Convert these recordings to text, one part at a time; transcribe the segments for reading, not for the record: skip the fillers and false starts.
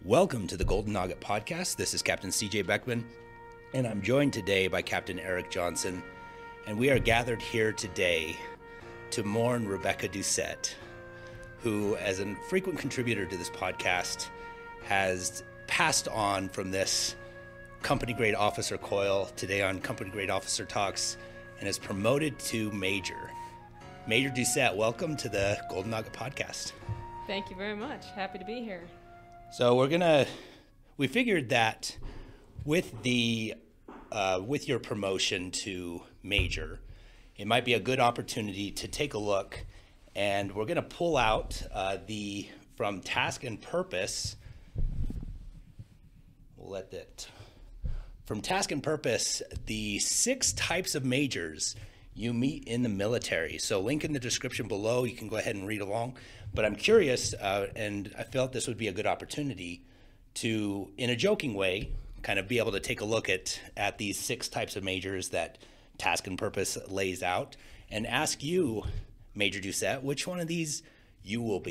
Welcome to the Golden Nugget Podcast. This is Captain CJ Beckman, and I'm joined today by Captain Eric Johnson, and we are gathered here today to mourn Rebecca Doucette, who, as a frequent contributor to this podcast, has passed on from this company grade officer coil today on company grade officer talks and is promoted to Major. Major Doucette, welcome to the Golden Nugget Podcast. Thank you very much. Happy to be here. So we figured that with your promotion to Major, it might be a good opportunity to take a look, and we're gonna pull out from Task and Purpose. From Task and Purpose, the 6 types of majors you meet in the military. So link in the description below, you can go ahead and read along. But I'm curious, and I felt this would be a good opportunity to, in a joking way, kind of be able to take a look at these 6 types of majors that Task and Purpose lays out and ask you, Major Doucette, which one of these you will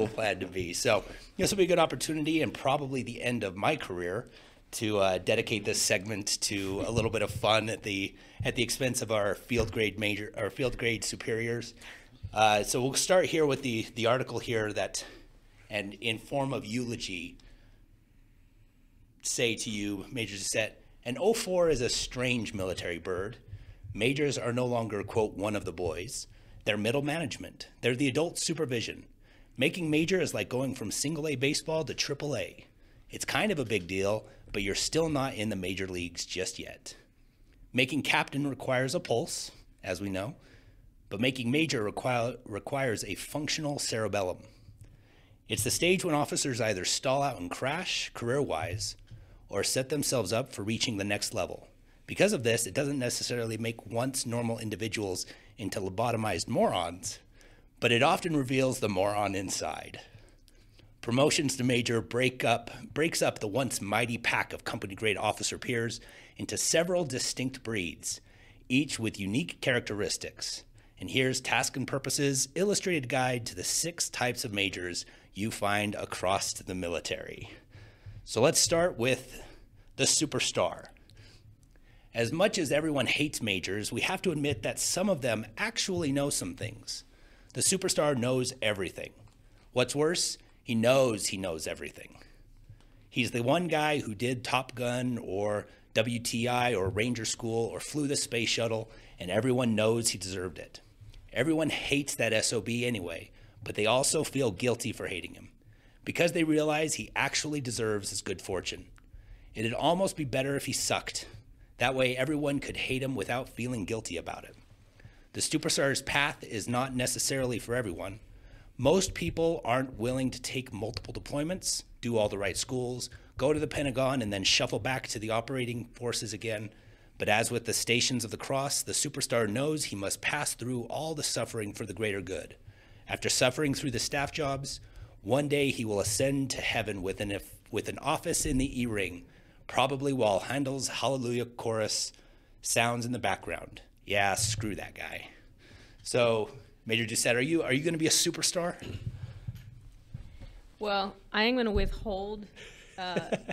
plan to be. So this will be a good opportunity and probably the end of my career to dedicate this segment to a little bit of fun at the expense of our field grade superiors. So we'll start here with the article here that, and in form of eulogy, say to you, Major Doucette, an 04 is a strange military bird. Majors are no longer, quote, one of the boys. They're middle management. They're the adult supervision. Making major is like going from single A baseball to triple A. It's kind of a big deal, but you're still not in the major leagues just yet. Making captain requires a pulse, as we know, but making major requires a functional cerebellum. It's the stage when officers either stall out and crash career-wise or set themselves up for reaching the next level. Because of this, it doesn't necessarily make once normal individuals into lobotomized morons, but it often reveals the moron inside. Promotions to major breaks up the once mighty pack of company-grade officer peers into several distinct breeds, each with unique characteristics. And here's Task and Purpose's illustrated guide to the 6 types of majors you find across the military. So let's start with the superstar. As much as everyone hates majors, we have to admit that some of them actually know some things. The superstar knows everything. What's worse, he knows everything. He's the one guy who did Top Gun or WTI or Ranger School or flew the space shuttle, and everyone knows he deserved it. Everyone hates that SOB anyway, but they also feel guilty for hating him because they realize he actually deserves his good fortune. It'd almost be better if he sucked. That way everyone could hate him without feeling guilty about it. The superstar's path is not necessarily for everyone. Most people aren't willing to take multiple deployments, do all the right schools, go to the Pentagon, and then shuffle back to the operating forces again. But as with the Stations of the Cross, the superstar knows he must pass through all the suffering for the greater good. After suffering through the staff jobs, one day he will ascend to heaven with an office in the E-ring, probably while Handel's Hallelujah chorus sounds in the background. Yeah, screw that guy. So, Major Doucette, are you going to be a superstar? Well, I am going to withhold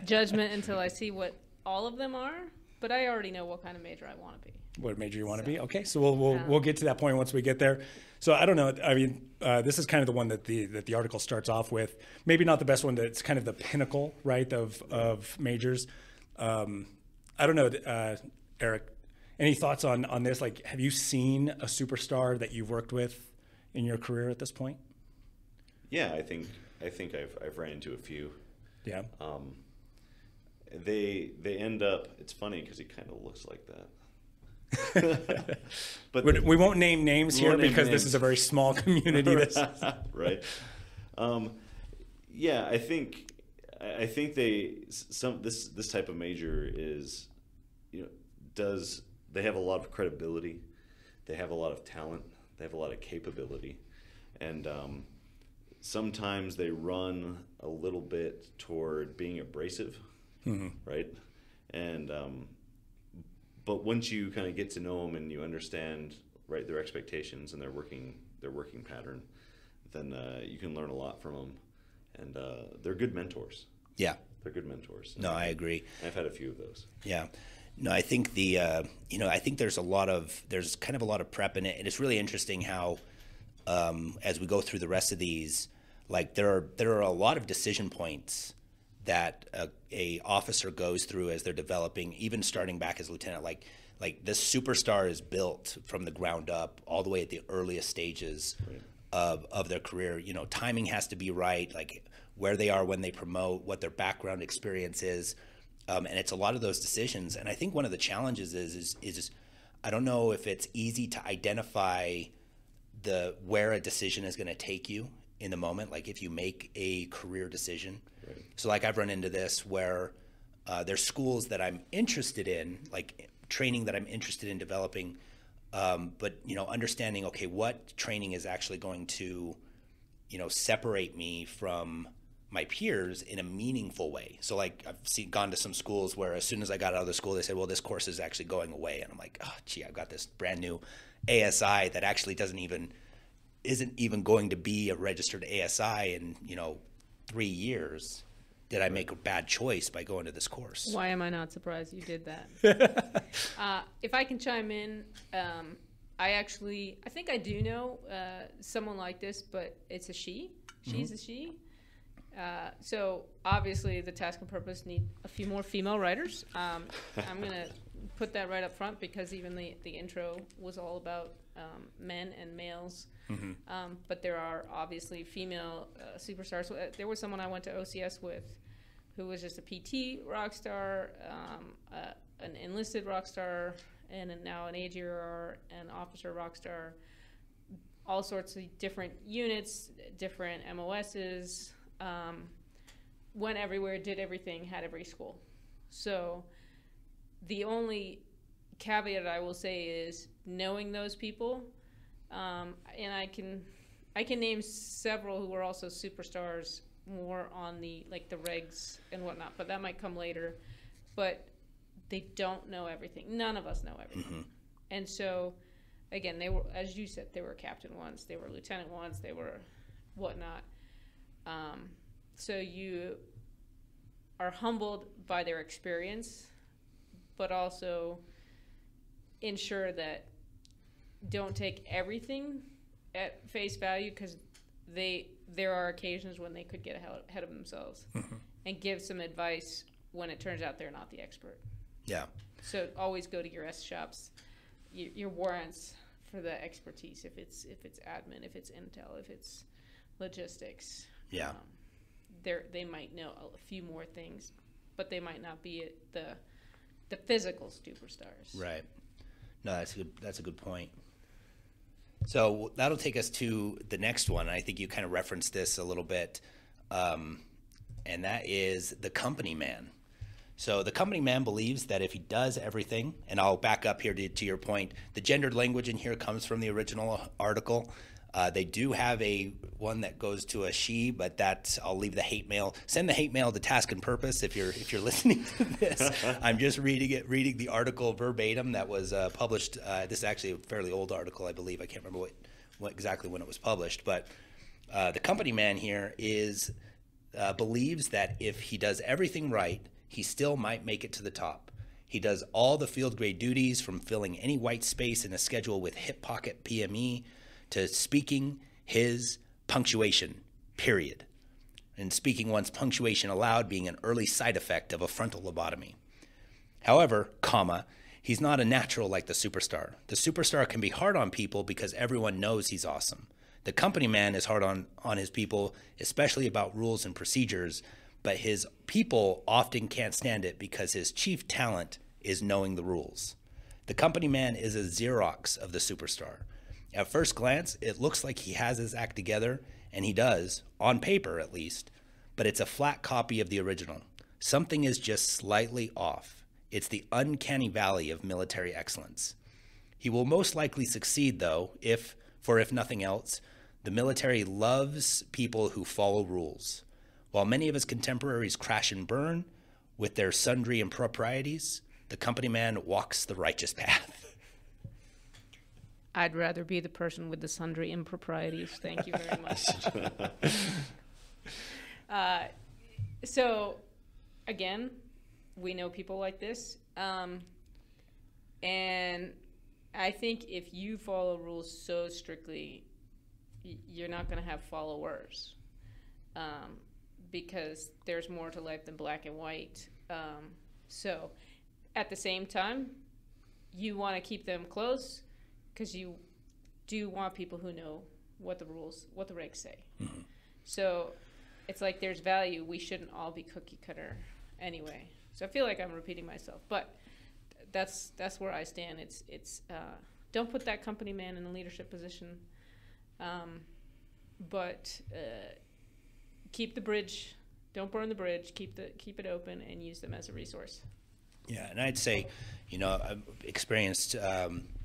judgment until I see what all of them are, but I already know what kind of major I want to be. What major you want to be? Okay, so we'll get to that point once we get there. So I don't know. I mean, this is kind of the one that the article starts off with. Maybe not the best one. It's kind of the pinnacle, right, of majors. I don't know, Eric. Any thoughts on this? Like, have you seen a superstar that you've worked with in your career at this point? Yeah, I think I've ran into a few. Yeah. They end up. It's funny because he kind of looks like that. But we won't name names here because this is a very small community. Right. Yeah, I think this type of major is, they have a lot of credibility, they have a lot of talent, they have a lot of capability, and sometimes they run a little bit toward being abrasive, right? And but once you kind of get to know them and you understand, right, their expectations and their working pattern, then you can learn a lot from them. and they're good mentors. Yeah. They're good mentors. No, I agree. I've had a few of those. Yeah. No, I think I think there's kind of a lot of prep in it, and it's really interesting how, as we go through the rest of these, like there are a lot of decision points that a officer goes through as they're developing, even starting back as lieutenant. Like this superstar is built from the ground up, all the way at the earliest stages of their career. You know, timing has to be right, like where they are when they promote, what their background experience is. And it's a lot of those decisions. And I think one of the challenges is I don't know if it's easy to identify where a decision is going to take you in the moment. Like if you make a career decision. Right. So like I've run into this where there's schools that I'm interested in, like training that I'm interested in developing. But, you know, understanding, okay, what training is actually going to, you know, separate me from my peers in a meaningful way. So like I've gone to some schools where as soon as I got out of the school, they said, well, this course is actually going away. And I'm like, oh, gee, I've got this brand new ASI that actually isn't even going to be a registered ASI in, you know, 3 years. Did I make a bad choice by going to this course? Why am I not surprised you did that? If I can chime in, I think I do know someone like this, but it's a she. She's a she. So obviously the task and purpose need a few more female writers. I'm going to put that right up front because even the intro was all about men and males. Mm-hmm. But there are obviously female superstars. There was someone I went to OCS with who was just a PT rock star, an enlisted rock star, and now an AGR, an officer rock star, all sorts of different units, different MOSs, went everywhere, did everything, had every school. So the only caveat I will say is knowing those people, and I can name several who were also superstars more on the like the regs and whatnot, but that might come later. But they don't know everything. None of us know everything. Mm-hmm. And so again, they were, as you said, they were captain once, they were lieutenant once, they were whatnot. So you are humbled by their experience, but also ensure that don't take everything at face value, because there are occasions when they could get ahead of themselves, mm-hmm. and give some advice when it turns out they're not the expert. Yeah. So always go to your S shops, your warrants for the expertise. If it's admin, if it's intel, if it's logistics. Yeah. They might know a few more things, but they might not be the physical superstars. Right. No, that's a good point. So that'll take us to the next one. I think you kind of referenced this a little bit, and that is the company man. So the company man believes that if he does everything, and I'll back up here to your point, the gendered language in here comes from the original article. They do have one that goes to a she, but I'll leave the hate mail. Send the hate mail to Task and Purpose if you're listening to this. I'm just reading the article verbatim that was published. This is actually a fairly old article, I believe. I can't remember what exactly when it was published, but the company man here believes that if he does everything right, he still might make it to the top. He does all the field grade duties, from filling any white space in a schedule with hip pocket PME to speaking his punctuation, period. And speaking one's punctuation aloud being an early side effect of a frontal lobotomy. However, he's not a natural like the superstar. The superstar can be hard on people because everyone knows he's awesome. The company man is hard on his people, especially about rules and procedures, but his people often can't stand it because his chief talent is knowing the rules. The company man is a Xerox of the superstar. At first glance, it looks like he has his act together, and he does, on paper at least, but it's a flat copy of the original. Something is just slightly off. It's the uncanny valley of military excellence. He will most likely succeed, though, if nothing else, the military loves people who follow rules. While many of his contemporaries crash and burn with their sundry improprieties, the company man walks the righteous path. I'd rather be the person with the sundry improprieties. Thank you very much. So, again, we know people like this. And I think if you follow rules so strictly, you're not going to have followers. Because there's more to life than black and white. So, at the same time, you want to keep them close because you do want people who know what the rules, what the regs say. Mm-hmm. So, it's like there's value. We shouldn't all be cookie cutter anyway. So I feel like I'm repeating myself, but that's where I stand. It's don't put that company man in a leadership position, but keep the bridge. Don't burn the bridge. Keep it open and use them as a resource. Yeah, and I'd say, I've experienced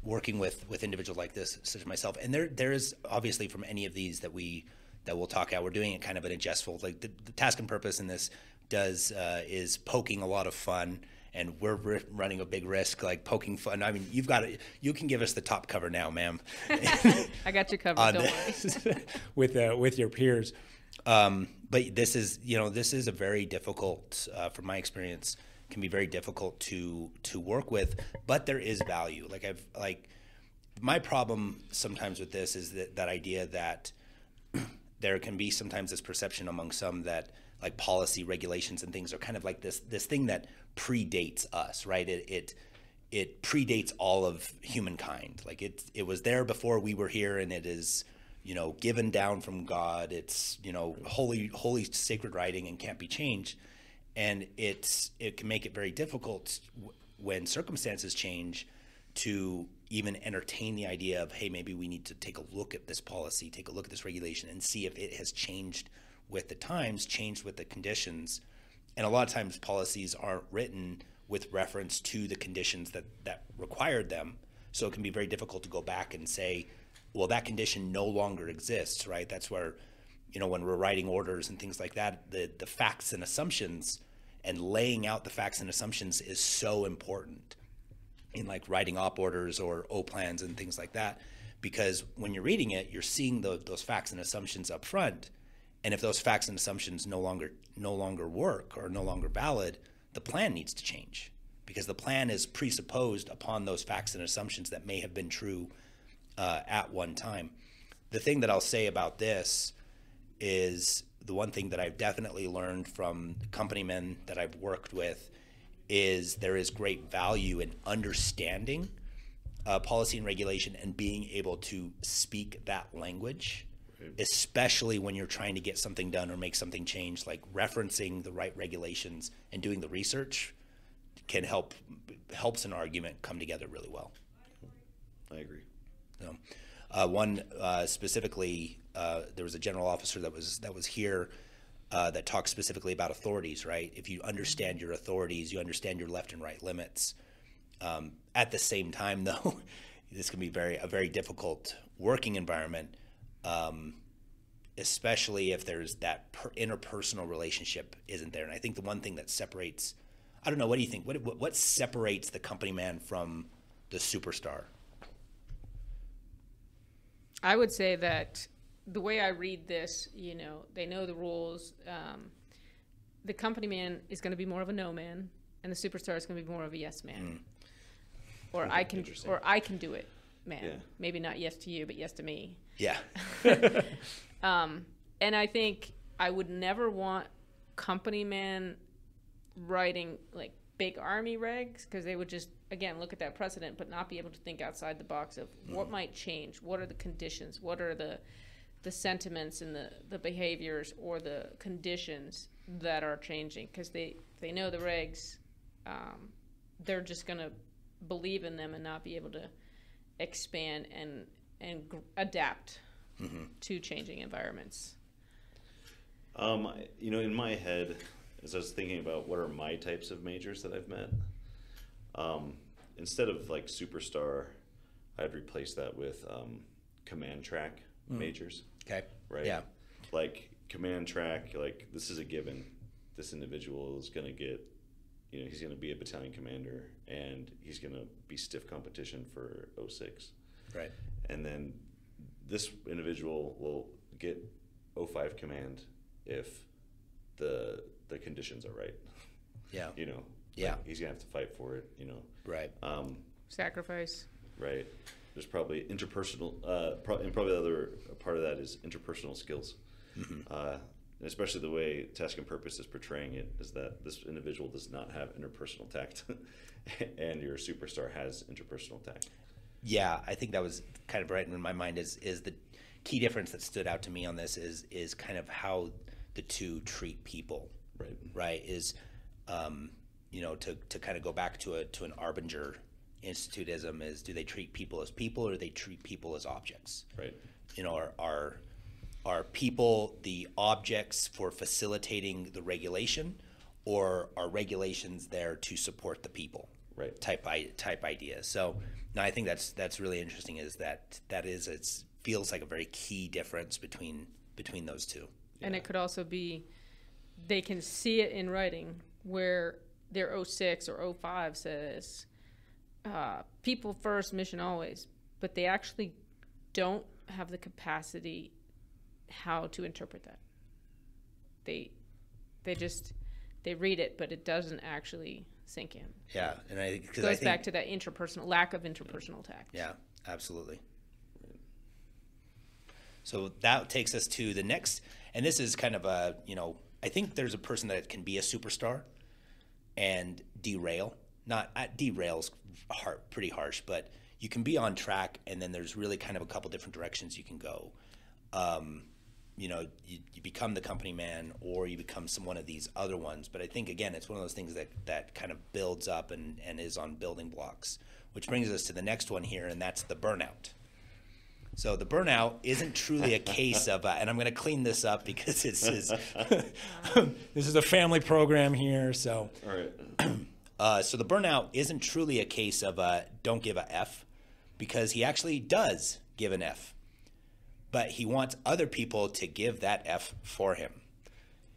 working with individuals like this, such as myself, and there is obviously from any of these that we'll talk out. We're doing it kind of in a jestful, like the task and purpose in this is poking a lot of fun, and we're running a big risk, like poking fun. I mean, you can give us the top cover now, ma'am. I got you covered. Don't worry. with your peers. But this is a very difficult, from my experience, can be very difficult to work with. But there is value. My problem sometimes with this is that idea that there can be sometimes this perception among some that like policy regulations and things are kind of like this thing that predates us, right? It predates all of humankind. Like it was there before we were here, and it is, given down from God. It's, holy sacred writing and can't be changed. And it can make it very difficult when circumstances change to even entertain the idea of, hey, maybe we need to take a look at this policy, take a look at this regulation, and see if it has changed with the times, changed with the conditions. And a lot of times policies aren't written with reference to the conditions that required them. So it can be very difficult to go back and say, well, that condition no longer exists, right? That's where, when we're writing orders and things like that, the facts and assumptions and laying out the facts and assumptions is so important in like writing op orders or O plans and things like that, because when you're reading it, you're seeing those facts and assumptions up front. And if those facts and assumptions no longer work or no longer valid, the plan needs to change, because the plan is presupposed upon those facts and assumptions that may have been true at one time. The thing that I'll say about this is the one thing that I've definitely learned from company men that I've worked with is there is great value in understanding policy and regulation and being able to speak that language, especially when you're trying to get something done or make something change. Like referencing the right regulations and doing the research helps an argument come together really well. I agree. So, one specifically, there was a general officer that was here that talks specifically about authorities, right? If you understand your authorities, you understand your left and right limits. At the same time, though, this can be a very difficult working environment, especially if there's that interpersonal relationship isn't there. And I think the one thing that separates, I don't know, what do you think? What separates the company man from the superstar? I would say that the way I read this, they know the rules. The company man is going to be more of a no man, and the superstar is going to be more of a yes man. Or I can do it, man. Yeah. Maybe not yes to you, but yes to me. Yeah. And I think I would never want company man writing like big army regs, because they would just, again, look at that precedent but not be able to think outside the box of what might change, what are the conditions, what are the sentiments and the behaviors or the conditions that are changing, because they know the regs. They're just going to believe in them and not be able to expand and adapt to changing environments. In my head, as I was thinking about what are my types of majors that I've met, instead of like superstar, I'd replace that with command track majors. Okay. Right? Yeah. Like command track, like this is a given. This individual is going to get, he's going to be a battalion commander, and he's going to be stiff competition for 06. Right. And then this individual will get 05 command if the conditions are right. Yeah. You know. Yeah. Like he's gonna have to fight for it. You know. Right. Sacrifice. Right. There's probably interpersonal, and probably the other part of that is interpersonal skills. And especially the way Task and Purpose is portraying it is that this individual does not have interpersonal tact, and your superstar has interpersonal tact. Yeah, I think that was kind of right in my mind. Is the key difference that stood out to me on this is kind of how the two treat people. Right. Right. Is to kind of go back to an Arbinger Institutism is, do they treat people as people, or do they treat people as objects? Right. You know, are people the objects for facilitating the regulation, or are regulations there to support the people? Right. Type idea. So no, I think that's really interesting. Is it feels like a very key difference between those two. And it could also be they can see it in writing where their 06 or 05 says people first, mission always, but they actually don't have the capacity how to interpret that. They read it, but it doesn't actually sink in. Yeah, and I think it goes back to that lack of interpersonal tact. Yeah, absolutely. So that takes us to the next, and this is kind of I think there's a person that can be a superstar and derail. Derail's pretty harsh, but you can be on track, and then there's really kind of a couple different directions you can go. You become the company man, or you become one of these other ones. But I think, again, it's one of those things that kind of builds up and is on building blocks, which brings us to the next one here, and that's the burnout. So the burnout isn't truly a case of, and I'm going to clean this up because this is a family program here. So, all right. So the burnout isn't truly a case of don't give a F, because he actually does give an F, but he wants other people to give that F for him.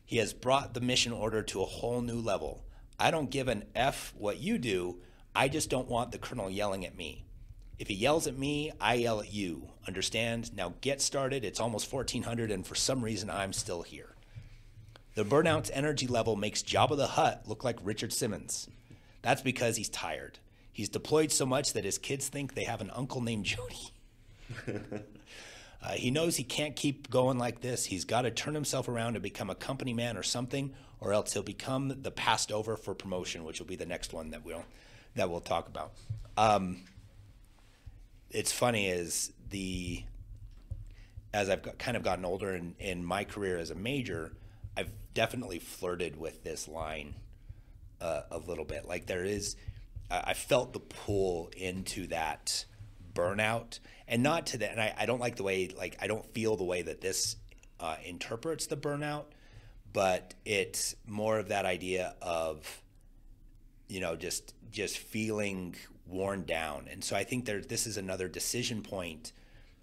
He has brought the mission order to a whole new level. I don't give an F what you do. I just don't want the colonel yelling at me. If he yells at me, I yell at you. Understand? Now get started. It's almost 1400, and for some reason, I'm still here. The burnout's energy level makes Jabba the Hutt look like Richard Simmons. That's because he's tired. He's deployed so much that his kids think they have an uncle named Jody. He knows he can't keep going like this. He's got to turn himself around and become a company man or something, or else he'll become the passed over for promotion, which will be the next one that we'll talk about. It's funny as I've kind of gotten older in my career as a major, I've definitely flirted with this line a little bit. Like I felt the pull into that burnout, and not to that. And I don't like the way, I don't feel the way that this interprets the burnout, but it's more of that idea of, just feeling worn down. And so I think this is another decision point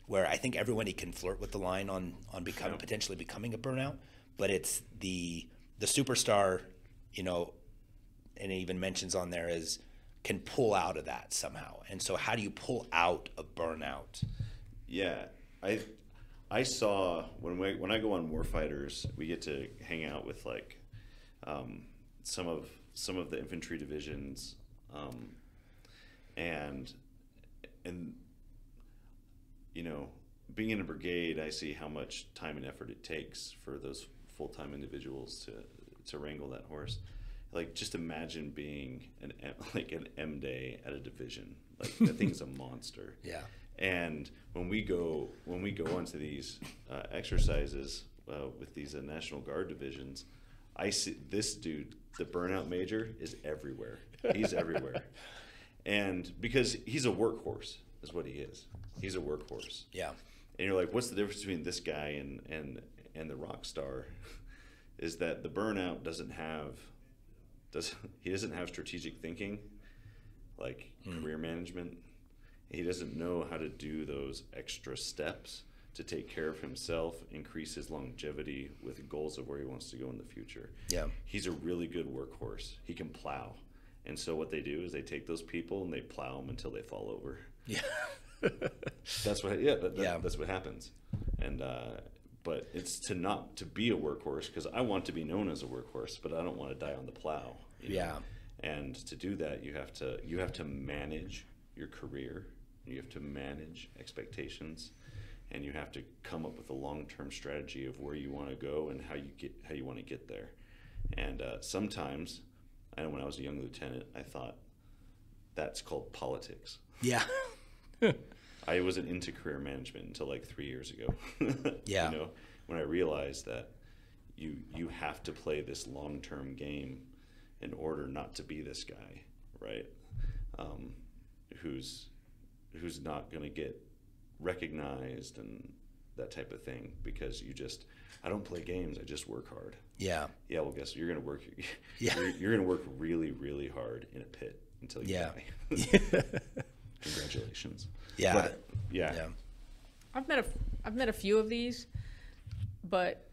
where I think everybody can flirt with the line on potentially becoming a burnout, but it's the superstar, and it even mentions on there can pull out of that somehow. And so how do you pull out a burnout? Yeah, I saw when I go on Warfighters, we get to hang out with some of the infantry divisions, and being in a brigade, I see how much time and effort it takes for those full-time individuals to wrangle that horse. Like, just imagine being an M day at a division. Like, that thing's a monster. Yeah. And when we go onto these exercises with these National Guard divisions, I see this dude, the burnout major, is everywhere. He's everywhere. And because he's a workhorse, is what he is. He's a workhorse. Yeah. And you're like, what's the difference between this guy and the rock star? Is that the burnout doesn't have strategic thinking, like career management. He doesn't know how to do those extra steps to take care of himself, increase his longevity with goals of where he wants to go in the future. Yeah. He's a really good workhorse. He can plow. And so what they do is they take those people and they plow them until they fall over. Yeah. That's what happens. And but it's to be a workhorse, because I want to be known as a workhorse, but I don't want to die on the plow. You know? And to do that, you have to manage your career, you have to manage expectations, and you have to come up with a long-term strategy of where you want to go and how you want to get there. And sometimes, I know when I was a young lieutenant, I thought that's called politics. Yeah. I wasn't into career management until like 3 years ago. Yeah. You know, when I realized that you have to play this long-term game in order not to be this guy, right? Who's not going to get recognized and that type of thing, because I don't play games, I just work hard. Yeah. Yeah, well, guess you're going to work. Yeah. You're going to work really, really hard in a pit until you die. Congratulations. Yeah. But, yeah. I've met a few of these, but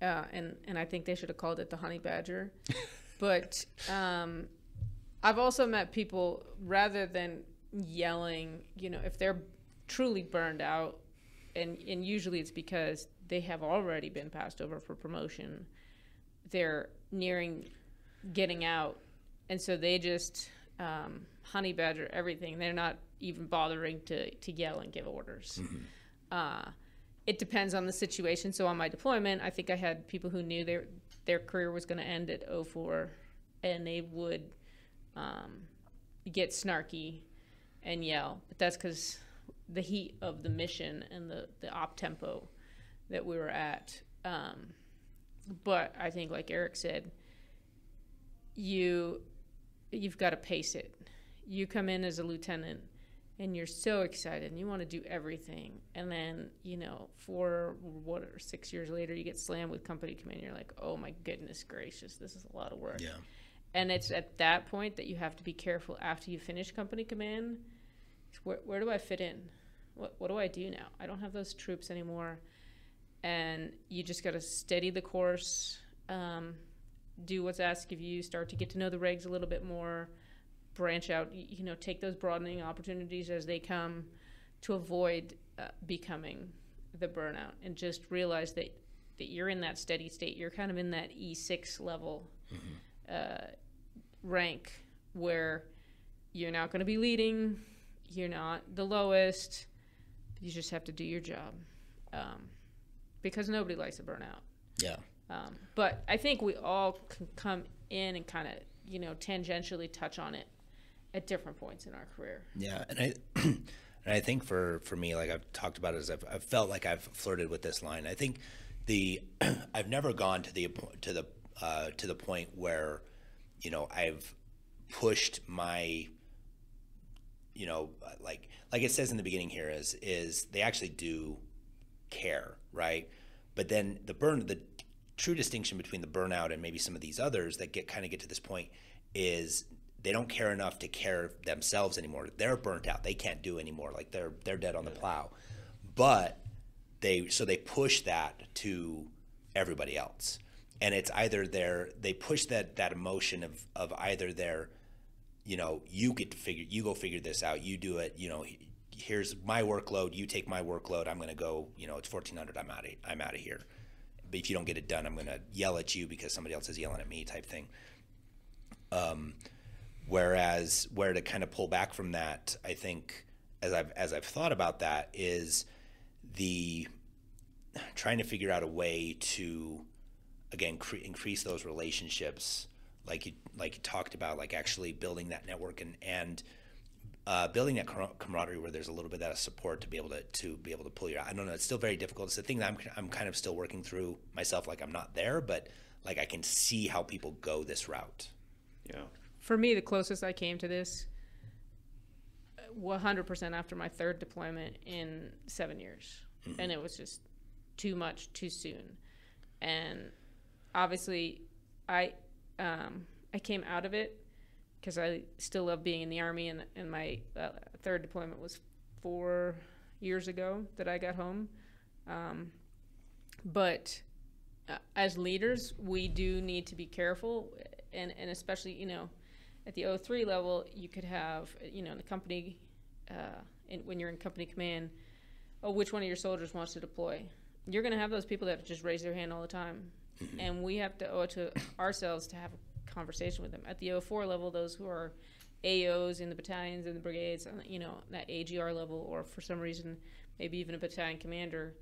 and I think they should have called it the honey badger. But I've also met people, rather than yelling, if they're truly burned out, and usually it's because they have already been passed over for promotion, they're nearing getting out, and so they just honey badger everything. They're not even bothering to yell and give orders. Mm-hmm. It depends on the situation. So on my deployment, I think I had people who knew their career was going to end at 04, and they would get snarky and yell. But that's because the heat of the mission and the op tempo that we were at. But I think, like Eric said, you've got to pace it. You come in as a lieutenant and you're so excited and you want to do everything, and then 4 or 6 years later you get slammed with company command. You're like, oh my goodness gracious, this is a lot of work. Yeah. And it's at that point that you have to be careful after you finish company command. Where do I fit in? What do I do now? I don't have those troops anymore. And you just got to steady the course, do what's asked of you, start to get to know the regs a little bit more, branch out, take those broadening opportunities as they come, to avoid becoming the burnout, and just realize that you're in that steady state. You're kind of in that E6 level rank, where you're not going to be leading, you're not the lowest, you just have to do your job, because nobody likes a burnout. Yeah. But I think we all can come in and kind of, tangentially touch on it at different points in our career. Yeah, and I think for me, like I've talked about it, is I've felt like I've flirted with this line. I think I've never gone to the point where, I've pushed my, like it says in the beginning here, is they actually do care, right? But then the true distinction between the burnout and maybe some of these others that get to this point is they don't care enough to care themselves anymore. They're burnt out. They can't do anymore. Like they're dead on the plow. But they push that to everybody else. And it's either they push that emotion of either you go figure this out. You do it, here's my workload. You take my workload. I'm going to go, it's 1400. I'm out of here. But if you don't get it done, I'm going to yell at you because somebody else is yelling at me, type thing. Whereas where to kind of pull back from that, I think, as I've thought about that, is the trying to figure out a way to, again, increase those relationships, like you talked about, like actually building that network and building that camaraderie where there's a little bit of that support to be able to pull you out. I don't know. It's still very difficult. It's the thing that I'm kind of still working through myself. Like I'm not there, but like I can see how people go this route. Yeah. For me, the closest I came to this, 100% after my third deployment in 7 years. Mm-hmm. And it was just too much too soon. And obviously I came out of it because I still love being in the Army, and my third deployment was 4 years ago that I got home. But as leaders, we do need to be careful, and especially, at the 03 level, you could have, in the company, when you're in company command, which one of your soldiers wants to deploy? you're going to have those people that just raise their hand all the time. And we have to owe it to ourselves to have a conversation with them. At the 04 level, those who are AOs in the battalions and the brigades, you know, that AGR level, or for some reason, maybe even a battalion commander,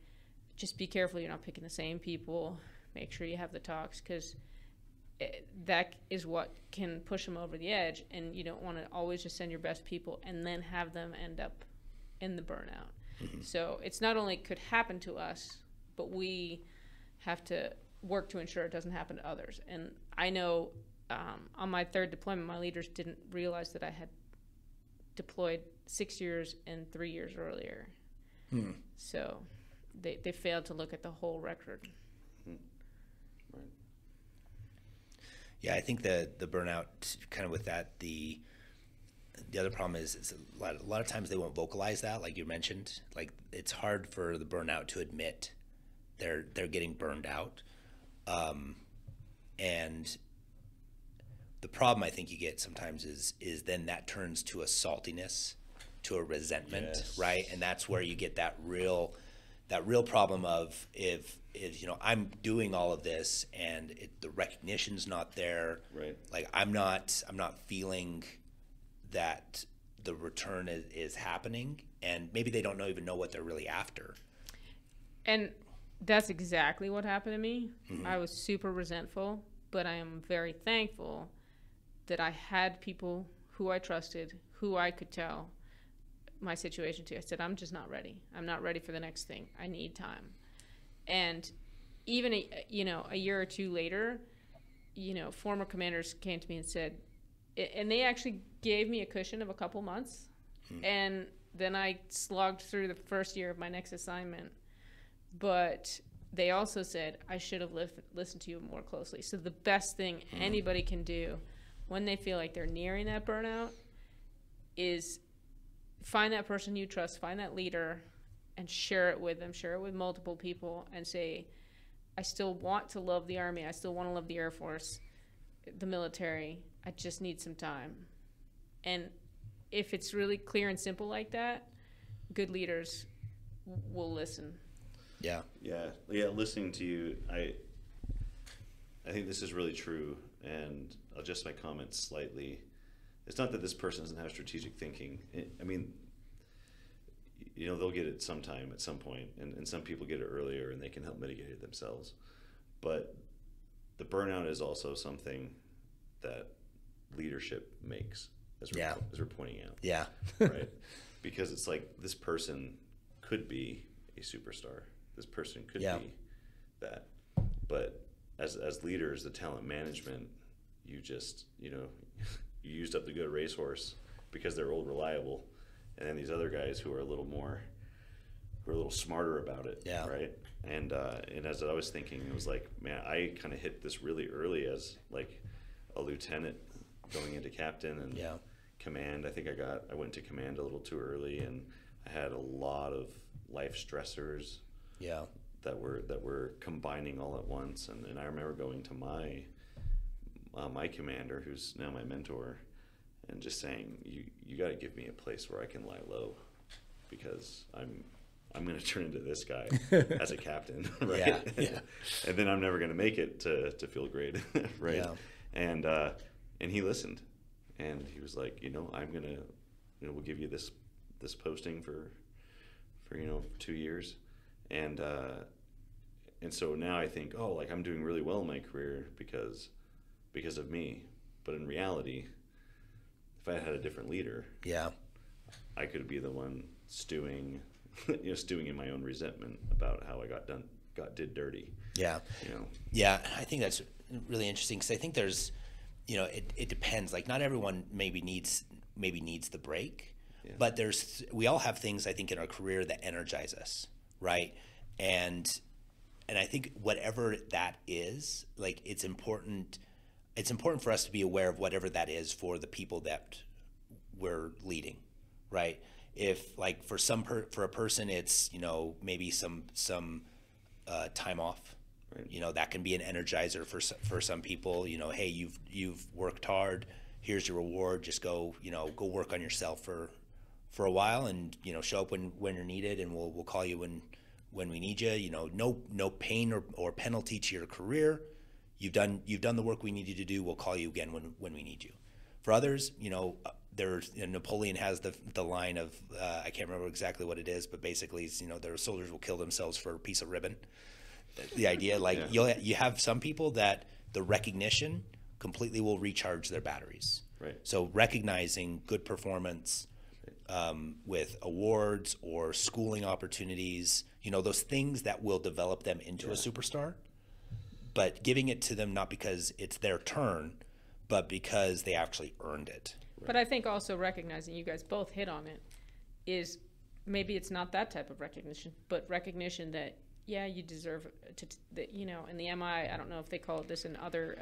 just be careful you're not picking the same people. Make sure you have the talks, because that is what can push them over the edge. And you don't want to always just send your best people and then have them end up in the burnout. So it's not only could happen to us, but we have to work to ensure it doesn't happen to others. And I know on my third deployment, my leaders didn't realize that I had deployed 6 years and 3 years earlier. So they failed to look at the whole record. Right. Yeah, I think the burnout, kind of with that, the other problem is a lot of times they won't vocalize that, like you mentioned. Like, it's hard for the burnout to admit they're getting burned out. And the problem I think you get sometimes is then that turns to a saltiness, to a resentment, Yes. right? And that's where you get that real problem of if you know, I'm doing all of this and the recognition's not there. Right. Like, I'm not feeling that the return is happening, and maybe they don't even know what they're really after. And that's exactly what happened to me. I was super resentful, but I am very thankful that I had people who I trusted, who I could tell my situation to. I said, I'm just not ready. I'm not ready for the next thing. I need time. And even a year or two later, former commanders came to me and said, and they actually gave me a cushion of a couple months. And then I slogged through the first year of my next assignment. But they also said, I should have listened to you more closely. So the best thing anybody can do when they feel like they're nearing that burnout is find that person you trust, find that leader, and share it with them. Share it with multiple people and say, I still want to love the Army. I still want to love the Air Force, the military. I just need some time. And if it's really clear and simple like that, good leaders will listen. Yeah. Listening to you, I think this is really true, and I'll adjust my comments slightly. It's not that this person doesn't have strategic thinking. I mean, they'll get it sometime at some point, and some people get it earlier and they can help mitigate it themselves. But the burnout is also something that leadership makes, as we're pointing out. Yeah. Right? Because it's like, this person could be a superstar. This person could be that. But as leaders, the talent management, you just, you used up the good racehorse because they're old reliable. And then these other guys who are a little smarter about it. Yeah. Right. And as I was thinking, it was like, man, I kind of hit this really early as like a lieutenant going into captain and command. I think I went to command a little too early, and I had a lot of life stressors that were combining all at once. And I remember going to my commander, who's now my mentor, and just saying, you got to give me a place where I can lie low, because I'm going to turn into this guy as a captain, right? Yeah. And then I'm never going to make it to field grade, right? Yeah. And he listened, and he was like, I'm going to, we'll give you this posting for 2 years. And so now I think, I'm doing really well in my career because of me. But in reality, if I had a different leader, I could be the one stewing in my own resentment about how I did dirty. Yeah. Yeah, I think that's really interesting, because I think there's, it depends. Like, not everyone maybe needs the break, but we all have things, I think, in our career that energize us, right? And I think whatever that is, like, it's important for us to be aware of whatever that is for the people that we're leading, right? If, like, for a person, it's, maybe some time off, right? That can be an energizer for some people. Hey, you've worked hard. Here's your reward. Just go work on yourself for a while, and show up when you're needed, and we'll call you when when we need you. You know, no pain or penalty to your career. You've done the work we need you to do. We'll call you again when we need you. For others, you know, Napoleon has the line of I can't remember exactly what it is, but basically, it's, you know, their soldiers will kill themselves for a piece of ribbon. The idea, like you have some people that the recognition completely will recharge their batteries. Right. So recognizing good performance with awards or schooling opportunities, you know, those things that will develop them into a superstar, but giving it to them not because it's their turn, but because they actually earned it. But I think also recognizing, you guys both hit on it, is maybe it's not that type of recognition, but recognition that, yeah, you deserve that, you know, in the MI, I don't know if they call it this in other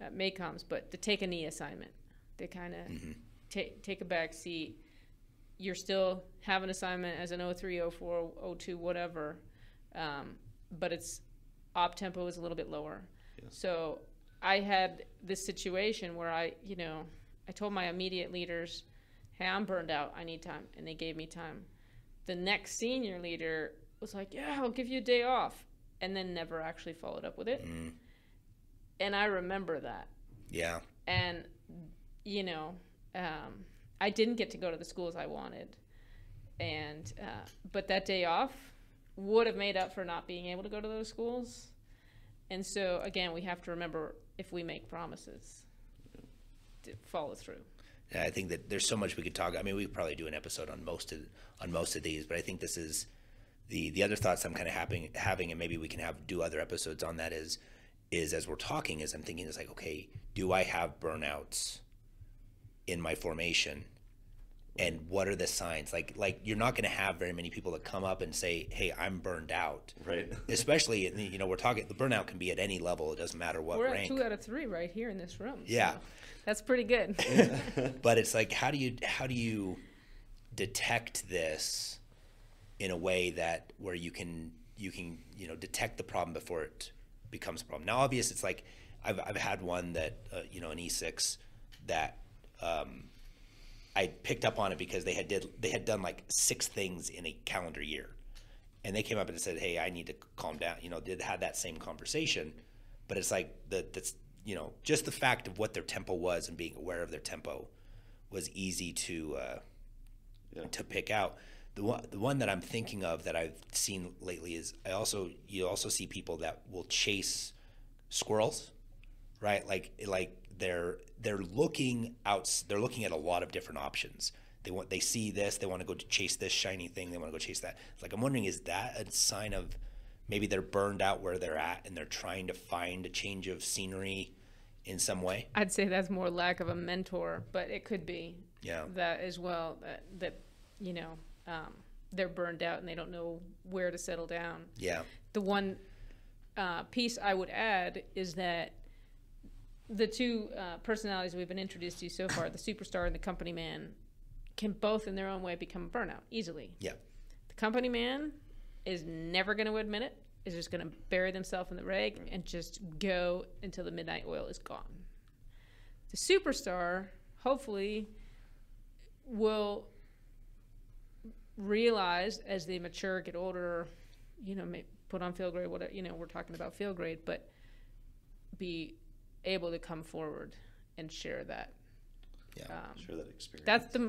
MACOMs, but to take a knee assignment, they kind of take a back seat. You're still have an assignment as an 03, 04, 02, whatever, but it's op tempo is a little bit lower. Yeah. So I had this situation where I told my immediate leaders, hey, I'm burned out, I need time, and they gave me time. The next senior leader was like, yeah, I'll give you a day off, and then never actually followed up with it. And I remember that. Yeah. And, you know, I didn't get to go to the schools I wanted, and but that day off would have made up for not being able to go to those schools. And so, again, we have to remember, if we make promises, to follow through. Yeah, I think that there's so much we could talk. I mean, we could probably do an episode on most of these, but I think this is the other thoughts I'm kind of having, and maybe we can do other episodes on that. Is as we're talking, is I'm thinking, is like, okay, do I have burnouts in my formation? And what are the signs? Like you're not going to have very many people that come up and say, hey, I'm burned out. Right. Especially, you know, we're talking, the burnout can be at any level. It doesn't matter what rank. We're at 2 out of 3 right here in this room. Yeah. So that's pretty good. But it's like, how do you detect this in a way that where you can detect the problem before it becomes a problem? Now, obvious, it's like I've had one that an E6 that I picked up on it because they had done like 6 things in a calendar year, and they came up and said, hey, I need to calm down. You know, had that same conversation, but it's like that's just the fact of what their tempo was and being aware of their tempo was easy to pick out. The one that I'm thinking of that I've seen lately is you also see people that will chase squirrels, right? Like they're looking at a lot of different options. They see this, they want to go to chase this shiny thing, they want to go chase that. It's like, I'm wondering, is that a sign of maybe they're burned out where they're at and they're trying to find a change of scenery in some way? I'd say that's more lack of a mentor, but it could be that as well, that they're burned out and they don't know where to settle down. Yeah. The one piece I would add is that the 2 personalities we've been introduced to so far, the superstar and the company man, can both in their own way become a burnout easily. Yeah. The company man is never going to admit it, is just going to bury themselves in the rag and just go until the midnight oil is gone. The superstar, hopefully, will realize as they mature, get older, put on field grade, whatever, we're talking about field grade, but be able to come forward and share that. Yeah, share that experience.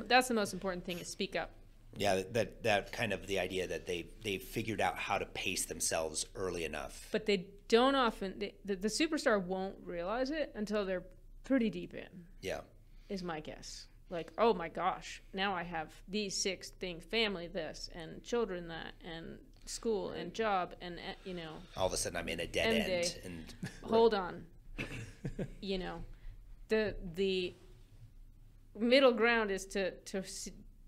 That's the most important thing, is speak up. Yeah, that kind of the idea that they've figured out how to pace themselves early enough. But they don't often, the superstar won't realize it until they're pretty deep in. Yeah. Is my guess. Like, oh my gosh, now I have these 6 things, family this, and children that, and school and job, and all of a sudden I'm in a dead end. And hold on. The middle ground is to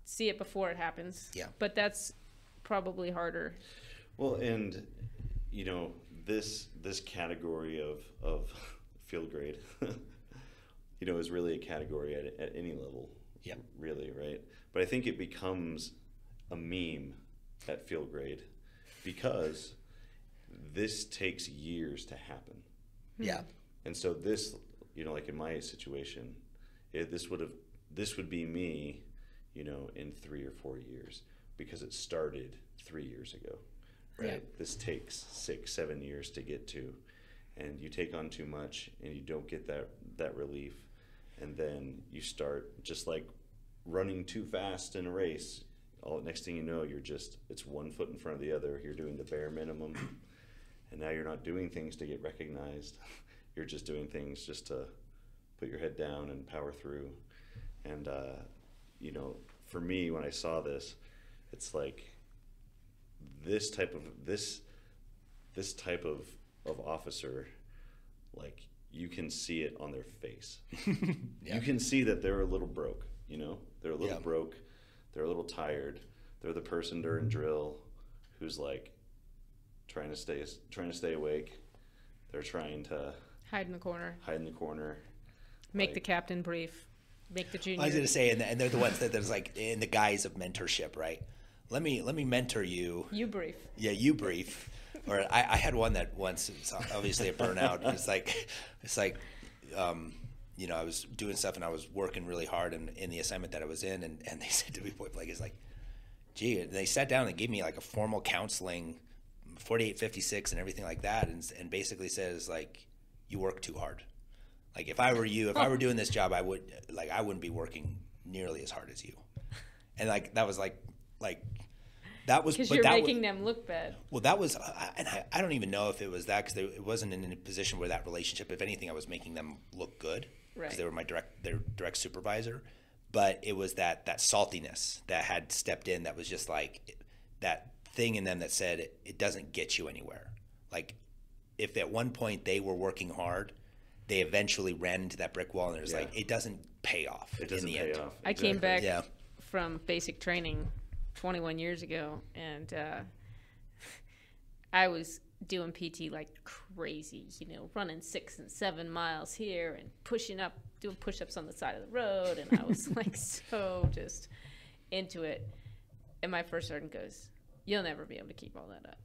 see it before it happens. Yeah. But that's probably harder. Well, and this category of field grade, is really a category at any level. Yeah. Really, right? But I think it becomes a meme at field grade because this takes years to happen. Yeah. And so this, like in my situation, this would be me, in 3 or 4 years, because it started 3 years ago. right? This takes 6-7 years to get to, and you take on too much and you don't get that relief, and then you start just like running too fast in a race. Next thing you know, it's 1 foot in front of the other. You're doing the bare minimum, and now you're not doing things to get recognized. You're just doing things just to put your head down and power through. And you know, for me, when I saw this, it's like this type of officer, like, you can see it on their face. You can see that they're a little broke, you know? They're a little broke. They're a little tired. They're the person during drill who's like trying to stay awake. They're trying to hide in the corner. Make the captain brief. Make the junior. I was going to say, and they're the ones that there's like in the guise of mentorship, right? Let me mentor you. You brief. Yeah, you brief. Or I had one that once, it's obviously a burnout. It's like, you know, I was doing stuff and I was working really hard in the assignment that I was in, and they said to me point blank, it's like, gee, and they sat down and gave me like a formal counseling, 4856 and everything like that, and basically says like, you work too hard. Like if I were you, if I were doing this job, I wouldn't be working nearly as hard as you. And like that was like that was because you're making them look bad. Well, that was, and I don't even know if it was that, because it wasn't in a position where that relationship. If anything, I was making them look good because they were their direct supervisor. But it was that saltiness that had stepped in that was just like that thing in them that said it doesn't get you anywhere. Like if at one point they were working hard, they eventually ran into that brick wall, and there's like, it doesn't pay off. It doesn't pay off. I came back from basic training 21 years ago, and I was doing PT like crazy, you know, running 6 and 7 miles here and doing push-ups on the side of the road, and I was like so just into it. And my first sergeant goes, "You'll never be able to keep all that up.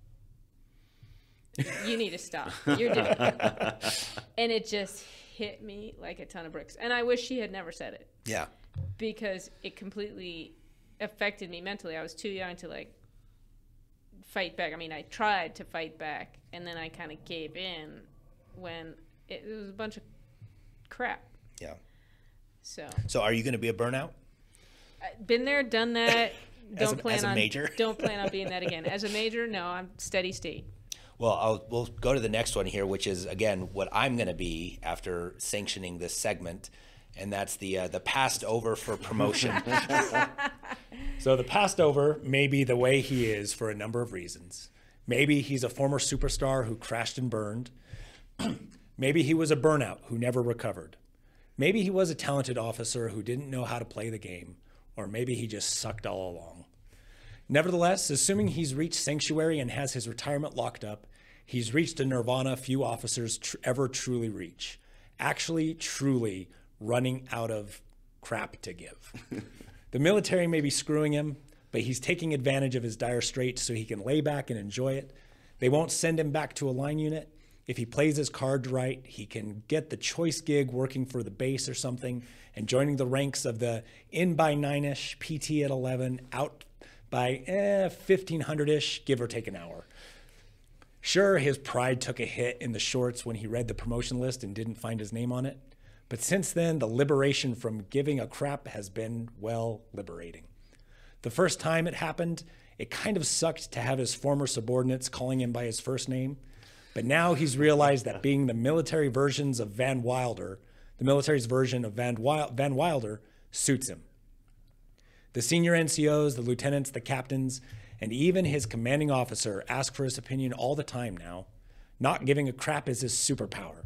You need to stop. You're doing it." And it just hit me like a ton of bricks. And I wish she had never said it. Yeah. Because it completely affected me mentally. I was too young to like fight back. I mean, I tried to fight back, and then I kind of gave in when it was a bunch of crap. Yeah. So are you going to be a burnout? Been there, done that. As a major? Don't plan on being that again. As a major, no, I'm steady state. Well, we'll go to the next one here, which is, again, what I'm going to be after sanctioning this segment, and that's the passed over for promotion. So the passed over may be the way he is for a number of reasons. Maybe he's a former superstar who crashed and burned. Maybe he was a burnout who never recovered. Maybe he was a talented officer who didn't know how to play the game, or maybe he just sucked all along. Nevertheless, assuming he's reached sanctuary and has his retirement locked up, he's reached a nirvana few officers ever truly reach. Actually, truly running out of crap to give. The military may be screwing him, but he's taking advantage of his dire straits so he can lay back and enjoy it. They won't send him back to a line unit. If he plays his cards right, he can get the choice gig working for the base or something and joining the ranks of the in by 9-ish, PT at 11, out by 1,500-ish, give or take an hour. Sure, his pride took a hit in the shorts when he read the promotion list and didn't find his name on it. But since then, the liberation from giving a crap has been, well, liberating. The first time it happened, it kind of sucked to have his former subordinates calling him by his first name. But now he's realized that being the military versions of Van Wilder, the military's version of Van Wilder, suits him. The senior NCOs, the lieutenants, the captains, and even his commanding officer ask for his opinion all the time now. Not giving a crap is his superpower.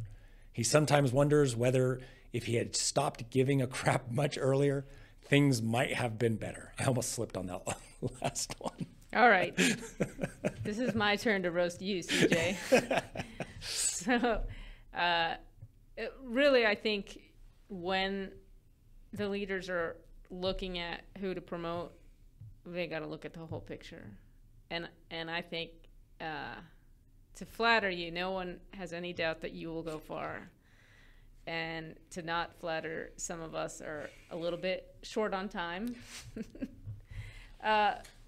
He sometimes wonders whether if he had stopped giving a crap much earlier, things might have been better. I almost slipped on that last one. All right. This is my turn to roast you, CJ. So, really, I think when the leaders are looking at who to promote, they got to look at the whole picture. And I think to flatter you, no one has any doubt that you will go far. And to not flatter, some of us are a little bit short on time.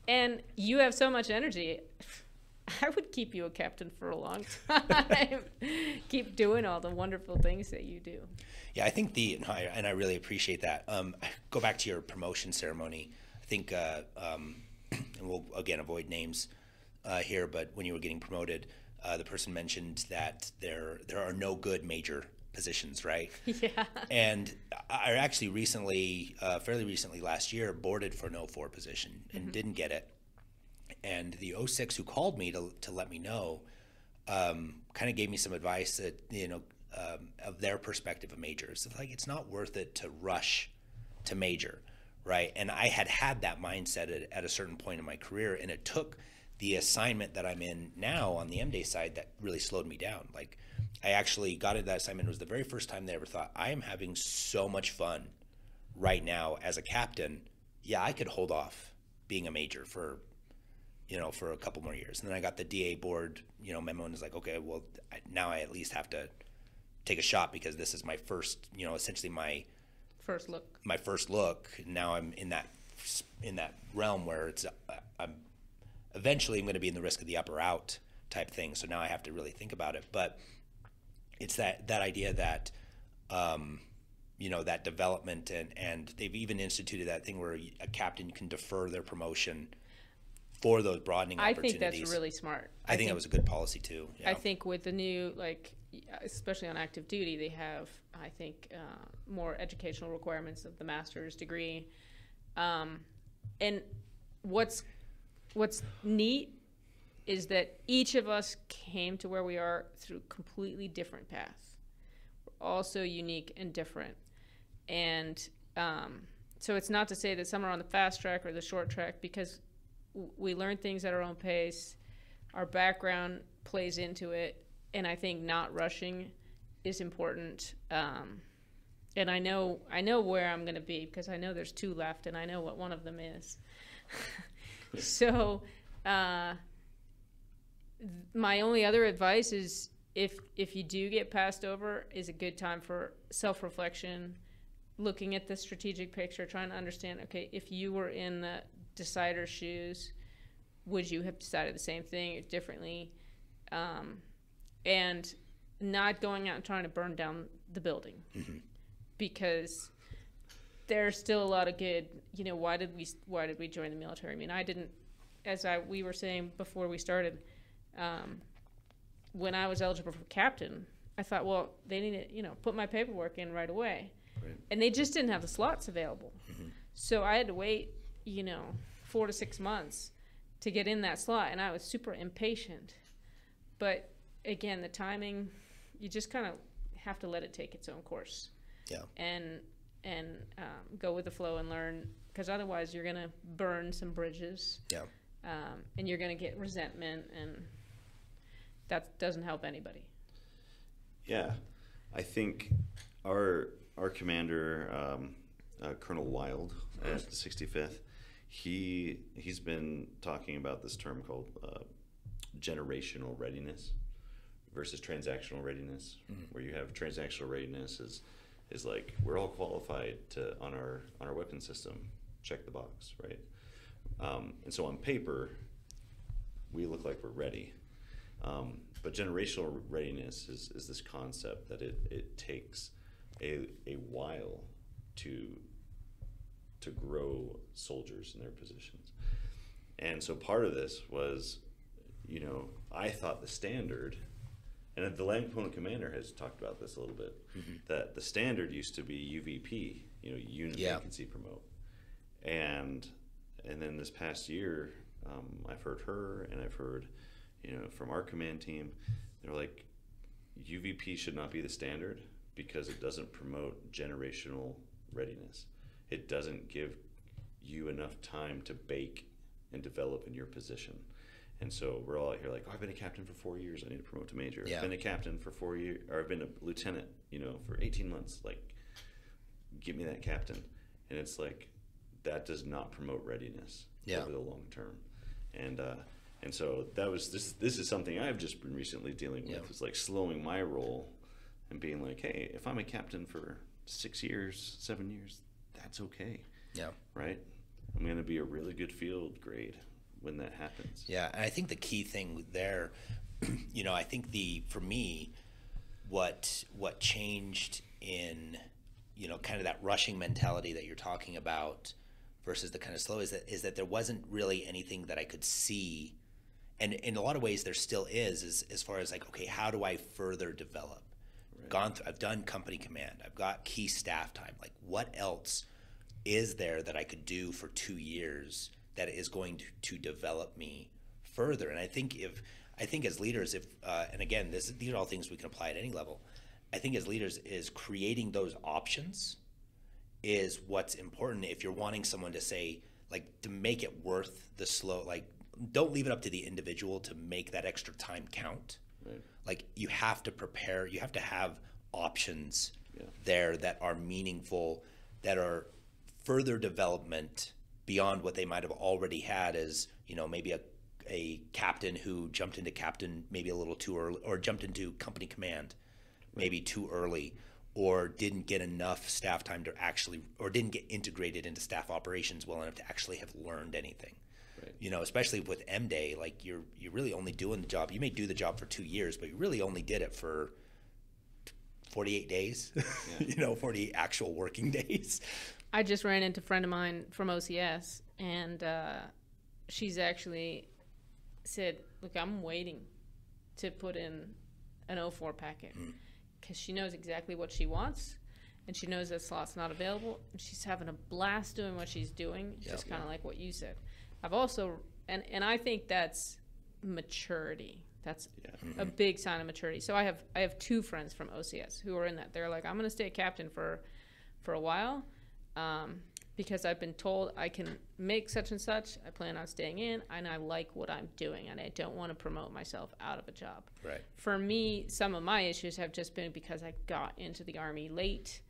And you have so much energy. I would keep you a captain for a long time. Keep doing all the wonderful things that you do. Yeah, I think and I really appreciate that. Go back to your promotion ceremony. I think, and we'll again avoid names here, but when you were getting promoted, the person mentioned that there are no good major positions, right? Yeah. And I actually recently, fairly recently last year, boarded for an 04 position and didn't get it. And the 06 who called me to let me know kind of gave me some advice that, of their perspective of majors. Like, it's not worth it to rush to major, right? And I had that mindset at a certain point in my career, and it took the assignment that I'm in now on the MDay side that really slowed me down. Like, I actually got into that assignment. It was the very first time they ever thought, I am having so much fun right now as a captain. Yeah, I could hold off being a major for a couple more years. And then I got the DA board, memo, and it's like, okay, well, now I at least have to take a shot because this is my first, essentially my first look. My first look. Now I'm in that realm where it's I'm eventually going to be in the risk of the up or out type thing. So now I have to really think about it. But it's that idea that that development, and they've even instituted that thing where a captain can defer their promotion for those broadening opportunities. I think that's really smart. I think that was a good policy too. Yeah. I think with the new, especially on active duty, they have, I think, more educational requirements of the master's degree. And what's neat is that each of us came to where we are through completely different paths. We're all so unique and different. And so it's not to say that some are on the fast track or the short track, because we learn things at our own pace. Our background plays into it, and I think not rushing is important. And I know where I'm going to be, because I know there's 2 left, and I know what one of them is. So my only other advice is, if you do get passed over, is a good time for self-reflection, looking at the strategic picture, trying to understand, okay, if you were in the decider's shoes, would you have decided the same thing or differently? And not going out and trying to burn down the building, because there's still a lot of good. Why did we join the military? I mean, I didn't, we were saying before we started, when I was eligible for captain, I thought, well, they need to put my paperwork in right away, right. And they just didn't have the slots available, so I had to wait 4 to 6 months to get in that slot, and I was super impatient. But again, the timing, you just kind of have to let it take its own course. Yeah. And go with the flow and learn, because otherwise you're gonna burn some bridges. Yeah. And you're gonna get resentment, and that doesn't help anybody. Yeah, I think our commander, Colonel Wild at the 65th, he's been talking about this term called generational readiness versus transactional readiness, where you have transactional readiness is like, we're all qualified to on our weapon system, check the box, right? And so on paper, we look like we're ready. But generational readiness is this concept that it takes a while to grow soldiers in their positions. And so part of this was, I thought the standard, and the land component commander has talked about this a little bit, that the standard used to be UVP, unit vacancy promote. And then this past year, I've heard her, and I've heard, from our command team, they're like, UVP should not be the standard because it doesn't promote generational readiness. It doesn't give you enough time to bake and develop in your position. And so we're all out here like, I've been a captain for 4 years, I need to promote to major. Yeah. I've been a captain for 4 years, or I've been a lieutenant, for 18 months. Like, give me that captain. And it's like, that does not promote readiness over the long term. And so that was this is something I've just been recently dealing with. It's like slowing my role and being like, hey, if I'm a captain for 6 years, 7 years, that's okay. Yeah. Right? I'm going to be a really good field grade, when that happens. Yeah, and I think the key thing there, I think for me, what changed in, kind of that rushing mentality that you're talking about versus the kind of slow is that there wasn't really anything that I could see. And in a lot of ways there still is as far as like, okay, how do I further develop? Right. I've done company command. I've got key staff time. Like what else is there that I could do for 2 years that is going to develop me further? And I think as leaders, and again, these are all things we can apply at any level. I think as leaders is creating those options is what's important. If you're wanting someone to say, like, to make it worth the slow, like, don't leave it up to the individual to make that extra time count. Right. Like, you have to prepare, you have to have options there that are meaningful, that are further development beyond what they might have already had as, maybe a captain who jumped into captain maybe a little too early, or jumped into company command maybe too early, or didn't get enough staff time to actually, or didn't get integrated into staff operations well enough to actually have learned anything. Right. Especially with M-Day, like you're really only doing the job. You may do the job for 2 years, but you really only did it for 48 days, 48 actual working days. I just ran into a friend of mine from OCS, and she's actually said, look, I'm waiting to put in an 04 packet because she knows exactly what she wants, and she knows that slot's not available, and she's having a blast doing what she's doing, just kind of like what you said. I've also, and I think that's maturity. That's a big sign of maturity. So I have 2 friends from OCS who are in that. They're like, I'm going to stay a captain for a while because I've been told I can make such and such. I plan on staying in, and I like what I'm doing, and I don't want to promote myself out of a job. Right. For me, some of my issues have just been because I got into the Army late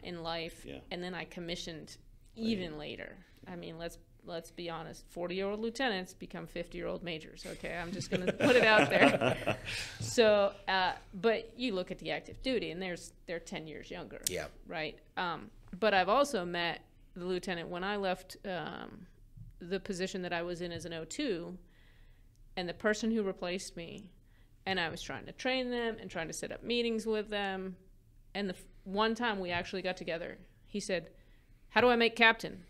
in life, and then I commissioned even later. I mean, let's be honest, 40-year-old lieutenants become 50-year-old majors. Okay, I'm just going to put it out there. So, but you look at the active duty, and they're 10 years younger. Yeah. Right. But I've also met the lieutenant when I left the position that I was in as an O2, and the person who replaced me, and I was trying to train them and trying to set up meetings with them. And the one time we actually got together, he said, "How do I make captain?"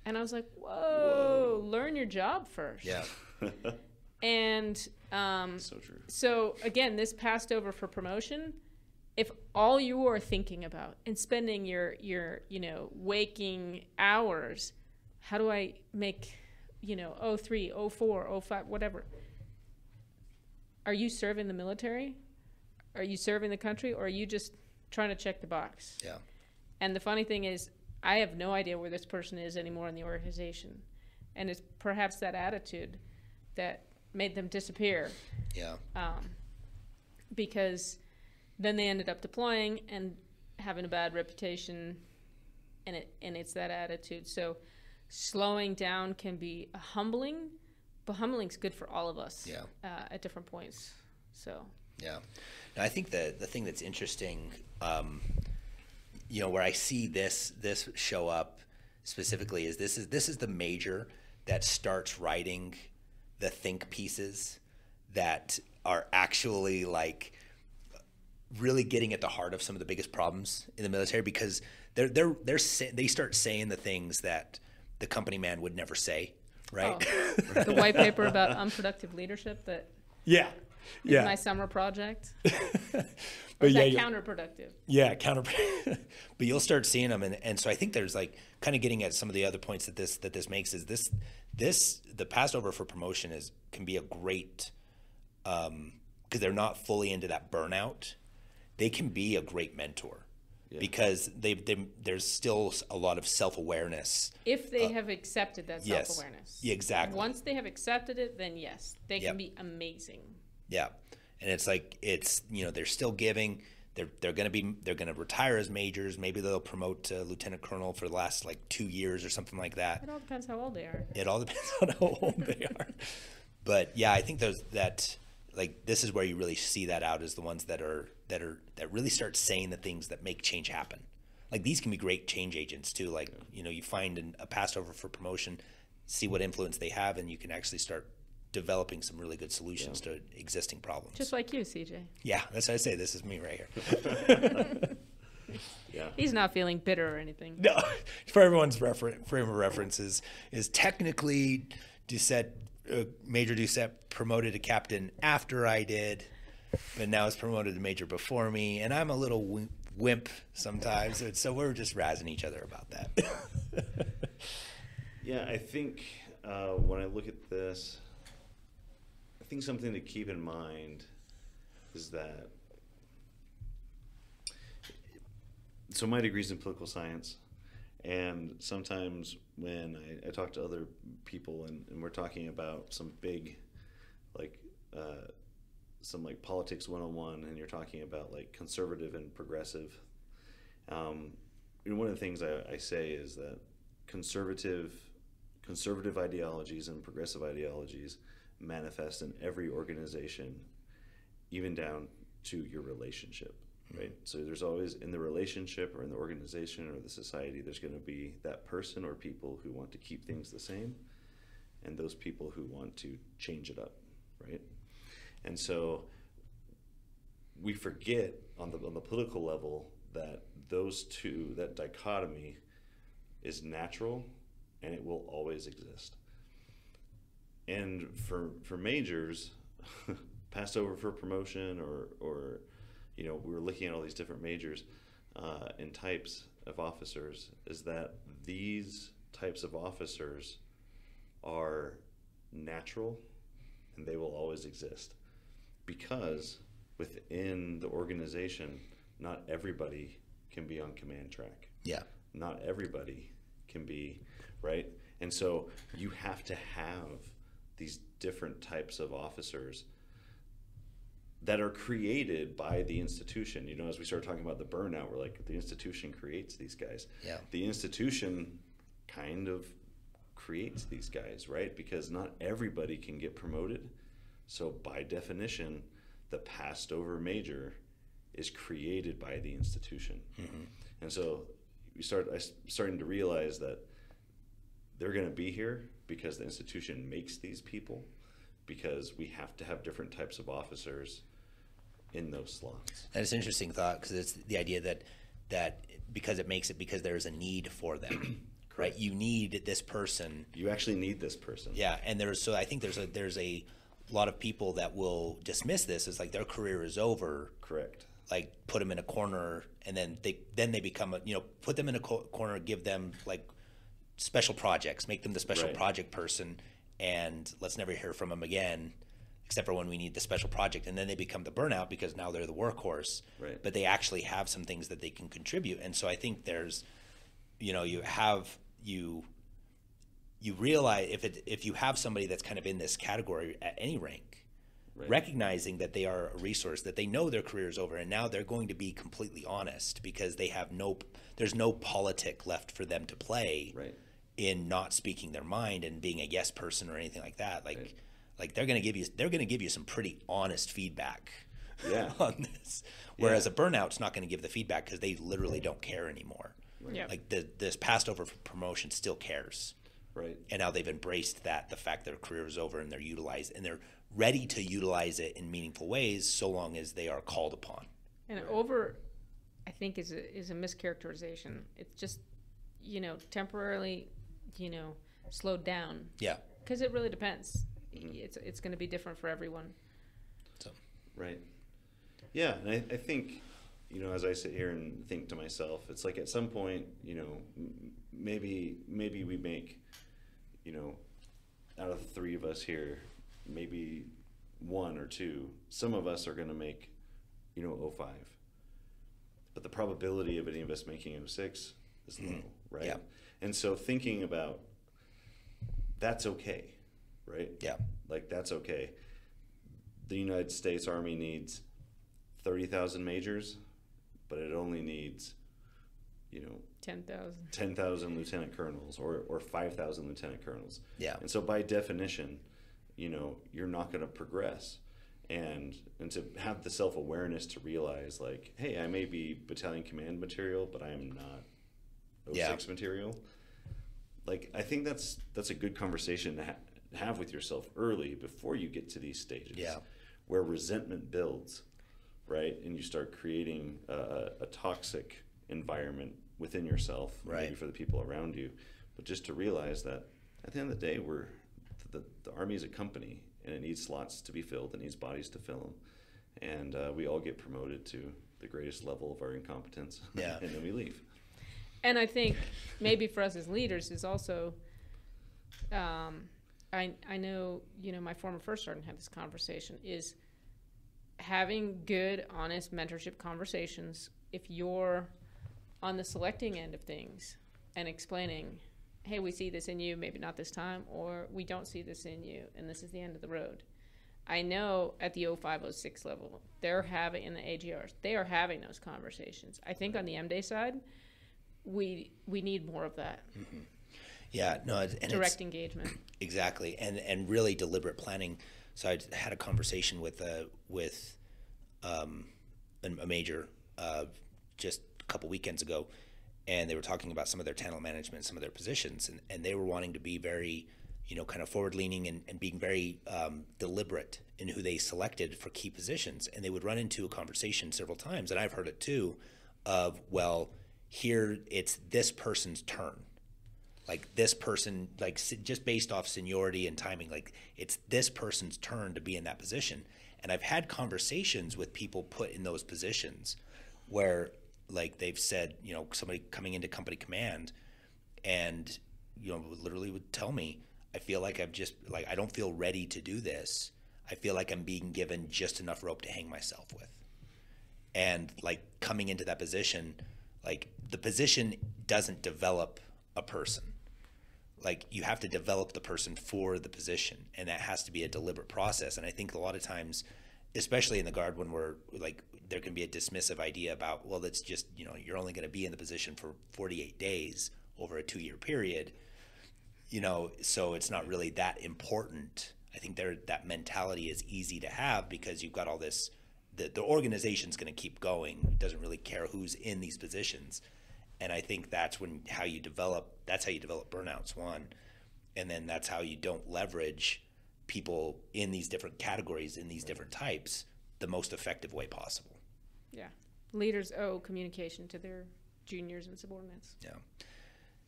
And I was like, whoa, learn your job first. Yeah. And so true. So again, this passed over for promotion. If all you are thinking about and spending your waking hours, how do I make, 03, 04, 05, whatever. Are you serving the military? Are you serving the country? Or are you just trying to check the box? Yeah. And the funny thing is, I have no idea where this person is anymore in the organization. And it's perhaps that attitude that made them disappear. Yeah. Because then they ended up deploying and having a bad reputation, and it's that attitude. So slowing down can be humbling, but humbling's good for all of us at different points. So. Yeah. Now, I think the thing that's interesting, where I see this show up specifically is this is the major that starts writing the think pieces that are actually like really getting at the heart of some of the biggest problems in the military, because they start saying the things that the company man would never say, right? Oh, the white paper about unproductive leadership that is my summer project. But counterproductive? Yeah, counterproductive. But you'll start seeing them, and so I think there's like kind of getting at some of the other points that this makes is the passover for promotion can be a great, because they're not fully into that burnout. They can be a great mentor because there's still a lot of self-awareness. If they have accepted that self-awareness. Yeah, exactly. Once they have accepted it, then yes, they can be amazing. Yeah. And it's like, they're still giving, they're going to retire as majors. Maybe they'll promote to lieutenant colonel for the last like 2 years or something like that. It all depends how old they are. It all depends on how old they are. But yeah, I think this is where you really see that out, is the ones that really start saying the things that make change happen. Like these can be great change agents too. Like, you find a passover for promotion, see what influence they have, and you can actually start developing some really good solutions to existing problems. Just like you, CJ. Yeah, that's what I say. This is me right here. Yeah. He's not feeling bitter or anything. No, for everyone's frame of reference is technically Major Doucette promoted to captain after I did, but now is promoted to major before me, and I'm a little wimp sometimes, and so we're just razzing each other about that. Yeah, I think when I look at this, I think something to keep in mind is that, so my degree's in political science, and sometimes when I talk to other people and we're talking about some big, like, some like politics 101, and you're talking about like conservative and progressive, one of the things I say is that conservative ideologies and progressive ideologies manifest in every organization, even down to your relationship, right? So there's always, in the relationship or in the organization or the society, there's going to be that person or people who want to keep things the same, and those people who want to change it up, right? And so we forget on the political level that those two, that dichotomy is natural and it will always exist. And for majors, passed over for promotion or you know, we were looking at all these different majors and types of officers, is that these types of officers are natural and they will always exist, because within the organization, not everybody can be on command track. Yeah. Not everybody can be, right? And so you have to have these different types of officers that are created by the institution. You know, as we start talking about the burnout, we're like, the institution creates these guys. Yeah. The institution kind of creates these guys, right? Because not everybody can get promoted. So by definition, the passed over major is created by the institution. Mm-hmm. And so I'm starting to realize that they're going to be here because the institution makes these people, because we have to have different types of officers in those slots. And it's an interesting thought, because it's the idea that because it makes it, because there's a need for them, right? You need this person. You actually need this person. Yeah, and so I think there's a lot of people that will dismiss this as like their career is over. Correct. Like put them in a corner, and then they become put them in a corner, give them like special projects, make them the special project person, and let's never hear from them again, except for when we need the special project. And then they become the burnout because now they're the workhorse, right? But they actually have some things that they can contribute. And so I think there's, you realize if you have somebody that's kind of in this category at any rank, recognizing that they are a resource, that they know their career is over, and now they're going to be completely honest because they have there's no politic left for them to play in not speaking their mind and being a yes person or anything like that. Like they're going to give you some pretty honest feedback on this. Whereas a burnout's not going to give the feedback because they literally don't care anymore. Right. Yep. Like this passed over promotion still cares. Right. And now they've embraced the fact their career is over, and they're ready to utilize it in meaningful ways so long as they are called upon. And over, I think, is a mischaracterization. It's just, temporarily, slowed down. Yeah. Because it really depends. It's going to be different for everyone. So. Right. Yeah, and I think, as I sit here and think to myself, it's like at some point, maybe we make, out of the three of us here, maybe one or two, some of us are going to make, 05. But the probability of any of us making 06 is low, right? Yeah. And so thinking about that's okay, right? Yeah. Like that's okay. The United States Army needs 30,000 majors, but it only needs, 10,000 lieutenant colonels or 5,000 lieutenant colonels. Yeah. And so by definition, you're not going to progress. And to have the self-awareness to realize, like, hey, I may be battalion command material, but I am not 06 material. like, I think that's a good conversation to have with yourself early before you get to these stages. Yeah. Where resentment builds, right? And you start creating a toxic environment within yourself, right, maybe for the people around you. But just to realize that at the end of the day, the Army is a company, and it needs slots to be filled, it needs bodies to fill them. And we all get promoted to the greatest level of our incompetence, yeah. and then we leave. And I think maybe for us as leaders is also, I know, my former first sergeant had this conversation, is having good, honest mentorship conversations. If you're on the selecting end of things and explaining, hey, we see this in you, maybe not this time, or we don't see this in you, and this is the end of the road. I know at the 0506 level, they're having, in the AGRs, they are having those conversations. I think on the M-Day side, we need more of that. Mm-hmm. Yeah, no, and direct engagement. Exactly, and really deliberate planning. So I had a conversation with a major just a couple weekends ago, and they were talking about some of their channel management, some of their positions, and they were wanting to be very, kind of forward-leaning and being very deliberate in who they selected for key positions. And they would run into a conversation several times, and I've heard it too, of, well, here it's this person's turn. Like this person, like just based off seniority and timing, like it's this person's turn to be in that position. And I've had conversations with people put in those positions where like they've said, somebody coming into company command and, literally would tell me, I feel like I don't feel ready to do this. I feel like I'm being given just enough rope to hang myself with. And like coming into that position, like the position doesn't develop a person. Like you have to develop the person for the position, and that has to be a deliberate process. And I think a lot of times, especially in the Guard, when we're like, there can be a dismissive idea about, well, that's just, you're only going to be in the position for 48 days over a 2-year period, so it's not really that important. I think that mentality is easy to have because you've got all this, the organization's going to keep going. It doesn't really care who's in these positions. And I think that's how you develop burnouts, one. And then that's how you don't leverage people in these different categories, in these different types, the most effective way possible. Yeah. Leaders owe communication to their juniors and subordinates. Yeah.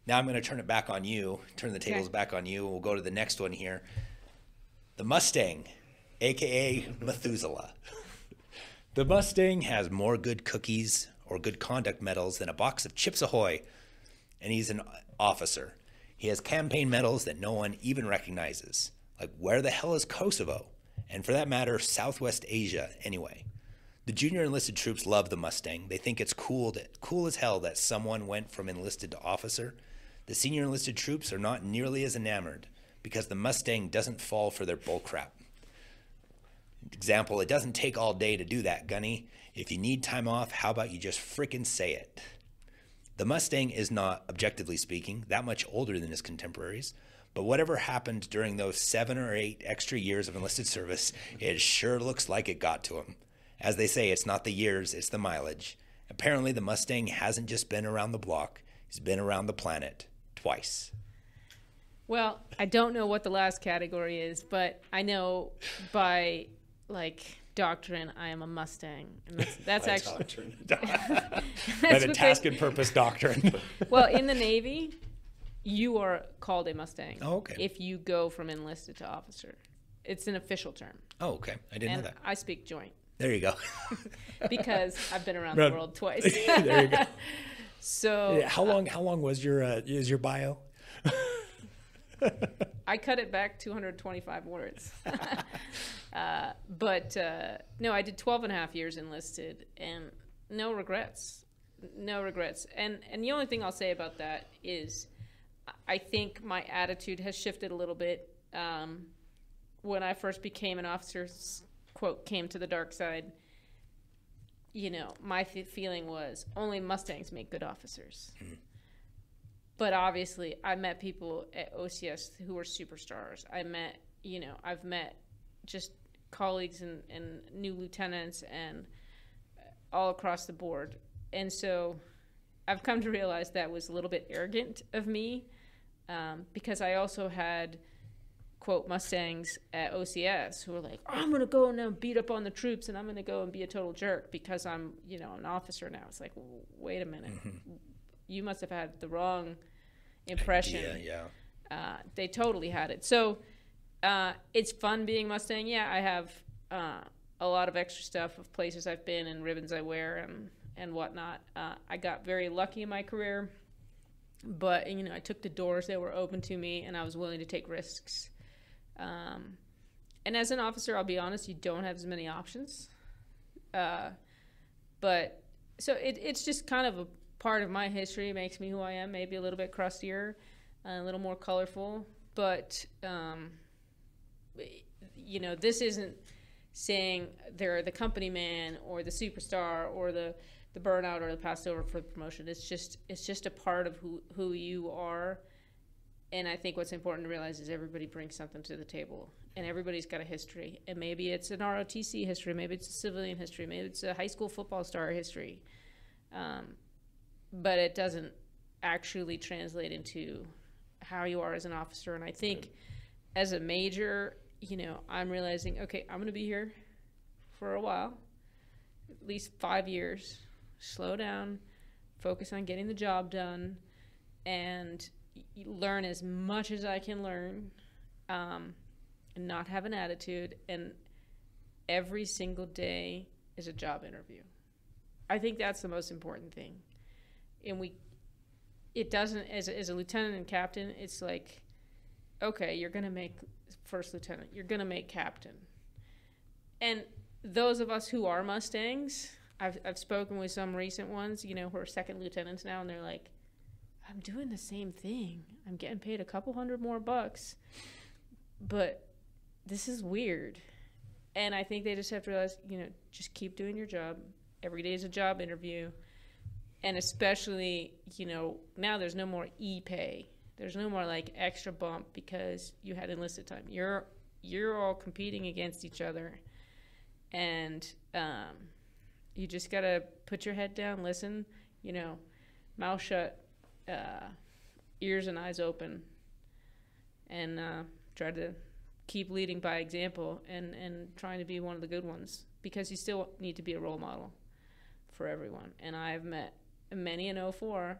Now I'm going to turn the tables back on you. We'll go to the next one here. The Mustang, AKA Methuselah. The Mustang has more good cookies or good conduct medals than a box of Chips Ahoy, and he's an officer. He has campaign medals that no one even recognizes. Like, where the hell is Kosovo? And for that matter, Southwest Asia, anyway. The junior enlisted troops love the Mustang. They think it's cool as hell that someone went from enlisted to officer. The senior enlisted troops are not nearly as enamored because the Mustang doesn't fall for their bullcrap. Example, it doesn't take all day to do that, Gunny. If you need time off, how about you just frickin' say it? The Mustang is not, objectively speaking, that much older than his contemporaries, but whatever happened during those 7 or 8 extra years of enlisted service, it sure looks like it got to him. As they say, it's not the years, it's the mileage. Apparently, the Mustang hasn't just been around the block, he's been around the planet twice. Well, I don't know what the last category is, but I know by, doctrine, I am a Mustang. And that's actually... By the task and purpose doctrine. Well, in the Navy, you are called a Mustang. Oh, okay. If you go from enlisted to officer. It's an official term. Oh, okay. I didn't know that. I speak joint. There you go. Because I've been around the world twice. There you go. So how long was your bio? I cut it back 225 words. But no, I did 12 and a half years enlisted, and no regrets. And the only thing I'll say about that is I think my attitude has shifted a little bit. When I first became an officer, quote, came to the dark side, my feeling was only Mustangs make good officers. Mm-hmm. But obviously, I met people at OCS who were superstars. I've met just colleagues and new lieutenants and all across the board. And so I've come to realize that was a little bit arrogant of me, because I also had, quote, Mustangs at OCS who were like, I'm going to go and now beat up on the troops and I'm going to go and be a total jerk because I'm, you know, an officer now. It's like, wait a minute. You must have had the wrong impression. Yeah. They totally had it. So it's fun being Mustang. Yeah, I have a lot of extra stuff of places I've been and ribbons I wear and whatnot. I got very lucky in my career, but, you know, I took the doors that were open to me and I was willing to take risks. And as an officer, I'll be honest, you don't have as many options. But so it's just kind of a part of my history. It makes me who I am, maybe a little bit crustier, a little more colorful. But, you know, this isn't saying they're the company man or the superstar or the burnout or the passed over for the promotion. It's just a part of who you are. And I think what's important to realize is everybody brings something to the table, and everybody's got a history. And maybe it's an ROTC history, maybe it's a civilian history, maybe it's a high school football star history. But it doesn't actually translate into how you are as an officer. And I think as a major, you know, I'm realizing, okay, I'm going to be here for a while, at least 5 years. Slow down, focus on getting the job done, and learn as much as I can learn, and not have an attitude. And every single day is a job interview. I think that's the most important thing. And it doesn't, as a lieutenant and captain, it's like, okay, you're going to make first lieutenant, you're going to make captain. And those of us who are Mustangs, I've spoken with some recent ones, you know, who are second lieutenants now, and they're like, I'm doing the same thing. I'm getting paid a couple $100 more, but this is weird. And I think they just have to realize, you know, just keep doing your job. Every day is a job interview. And especially, you know, now there's no more e-pay. There's no more like extra bump because you had enlisted time. You're all competing against each other. And you just got to put your head down, listen, you know, mouth shut, ears and eyes open, and try to keep leading by example and trying to be one of the good ones, because you still need to be a role model for everyone. And I've met many an 04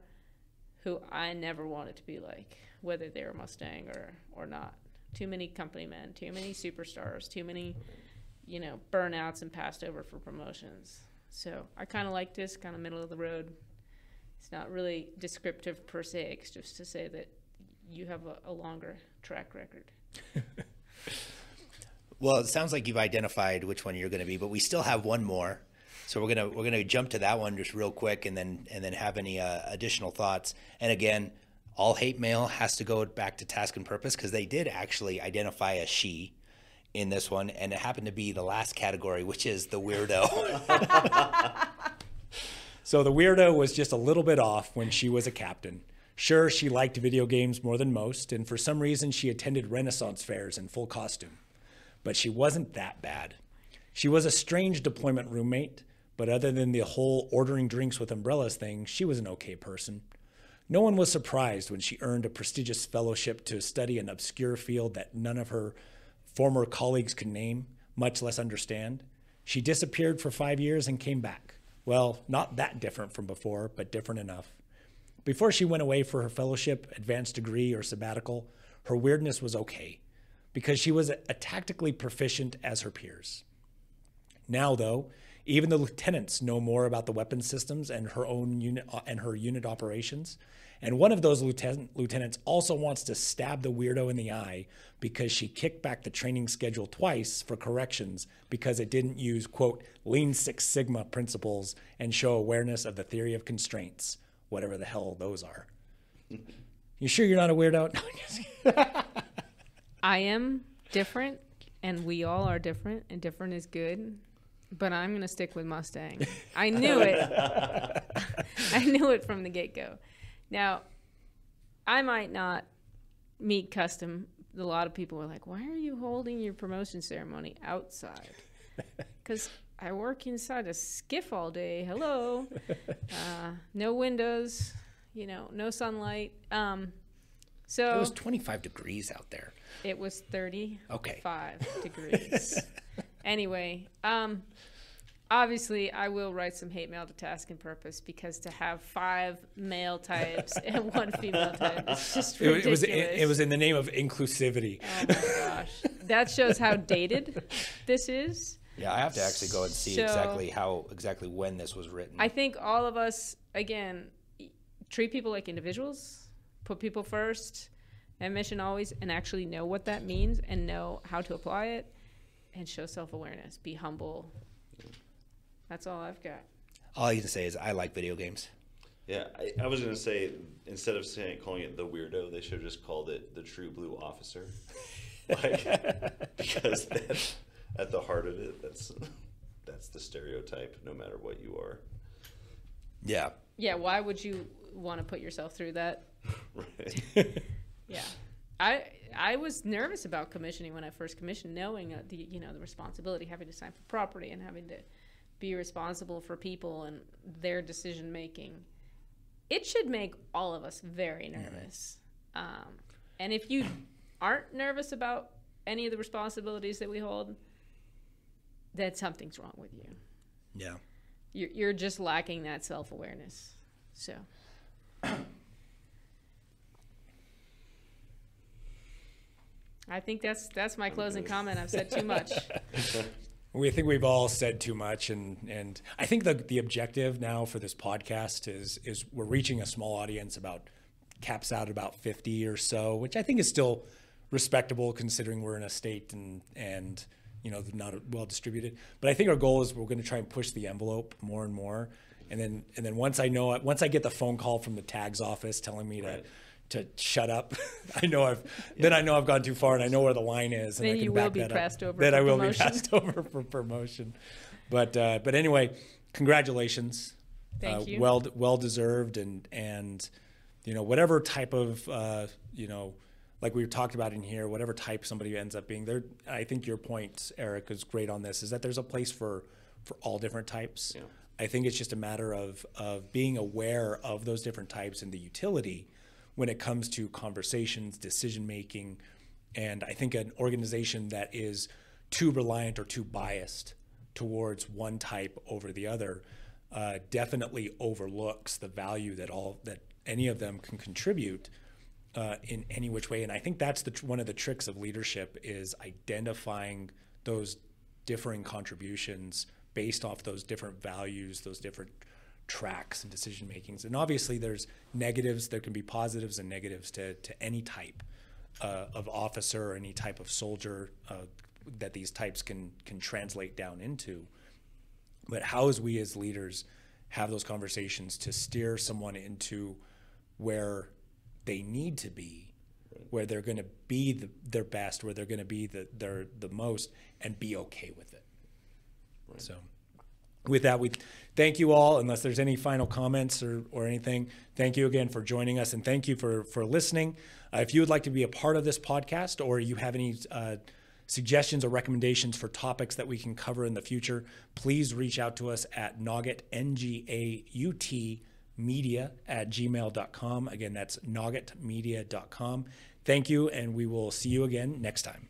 who I never wanted to be like, whether they were Mustang or not. Too many company men, too many superstars, too many, you know, burnouts and passed over for promotions. So I kind of like this kind of middle of the road. It's not really descriptive per se. It's just to say that you have a longer track record. Well, it sounds like you've identified which one you're going to be, but we still have one more. So we're gonna jump to that one just real quick, and then have any additional thoughts. And again, all hate mail has to go back to Task and Purpose, because they did actually identify a she in this one, and it happened to be the last category, which is the weirdo. So the weirdo was just a little bit off when she was a captain. Sure, she liked video games more than most, and for some reason she attended Renaissance fairs in full costume. But she wasn't that bad. She was a strange deployment roommate, but other than the whole ordering drinks with umbrellas thing, she was an okay person. No one was surprised when she earned a prestigious fellowship to study an obscure field that none of her former colleagues could name, much less understand. She disappeared for 5 years and came back. Well, not that different from before, but different enough. Before she went away for her fellowship, advanced degree, or sabbatical, her weirdness was okay, because she was tactically proficient as her peers. Now, though, even the lieutenants know more about the weapon systems and her own unit and her unit operations. And one of those lieutenants also wants to stab the weirdo in the eye because she kicked back the training schedule twice for corrections because it didn't use, quote, Lean Six Sigma principles and show awareness of the theory of constraints, whatever the hell those are. You sure you're not a weirdo? I am different, and we all are different, and different is good. But I'm going to stick with Mustang. I knew it. I knew it from the get-go. Now, I might not meet custom. A lot of people were like, why are you holding your promotion ceremony outside? Because I work inside a SCIF all day. Hello. No windows, you know, no sunlight. So It was 25 degrees out there. it was 35 Okay. degrees. Anyway, obviously I will write some hate mail to Task and Purpose, because to have 5 male types and 1 female type is just ridiculous. It was in the name of inclusivity. Oh my gosh. That shows how dated this is. Yeah, I have to actually go and see So- exactly when this was written. I think all of us, again, treat people like individuals, put people first, and mission always, and actually know what that means and know how to apply it, and show self-awareness. Be humble. That's all I've got. All I can say is I like video games. Yeah, I was going to say, instead of calling it the Weirdo, they should have just called it the True Blue Officer. Because at the heart of it, that's the stereotype, no matter what you are. Yeah. Yeah, why would you want to put yourself through that? Right. Yeah. I was nervous about commissioning when I first commissioned, knowing the responsibility, having to sign for property and having to be responsible for people and their decision making. It should make all of us very nervous. And if you aren't nervous about any of the responsibilities that we hold, then something's wrong with you. Yeah. You're just lacking that self-awareness. So I think that's my closing comment. I've said too much. We think we've all said too much, and I think the objective now for this podcast is we're reaching a small audience, caps out about 50 or so, which I think is still respectable considering we're in a state and not well distributed. But I think our goal is we're going to try and push the envelope more and more, and then once I get the phone call from the tags office telling me to shut up, I know I've gone too far, and I know where the line is, and Then I can you back will be that passed up. over Then for I will promotion. be passed over for promotion. But anyway, congratulations. Thank you. Well deserved, and whatever type of like we talked about in here, whatever type somebody ends up being there. I think your point, Eric, is great on this, is that there's a place for all different types. Yeah. I think it's just a matter of being aware of those different types and the utility when it comes to conversations, decision making. And I think an organization that is too reliant or too biased towards one type over the other definitely overlooks the value that any of them can contribute in any which way. And I think that's one of the tricks of leadership, is identifying those differing contributions based off those different values, those different tracks and decision makings. And obviously there's negatives, there can be positives and negatives to any type of officer or any type of soldier that these types can translate down into. But how as we as leaders have those conversations to steer someone into where they need to be, where they're going to be their best, where they're going to be the most, and be okay with it. Right. So with that, we thank you all. Unless there's any final comments or anything, thank you again for joining us, and thank you for listening. If you would like to be a part of this podcast, or you have any suggestions or recommendations for topics that we can cover in the future, please reach out to us at noggetmedia@gmail.com. Again, that's noggetmedia.com. Thank you, and we will see you again next time.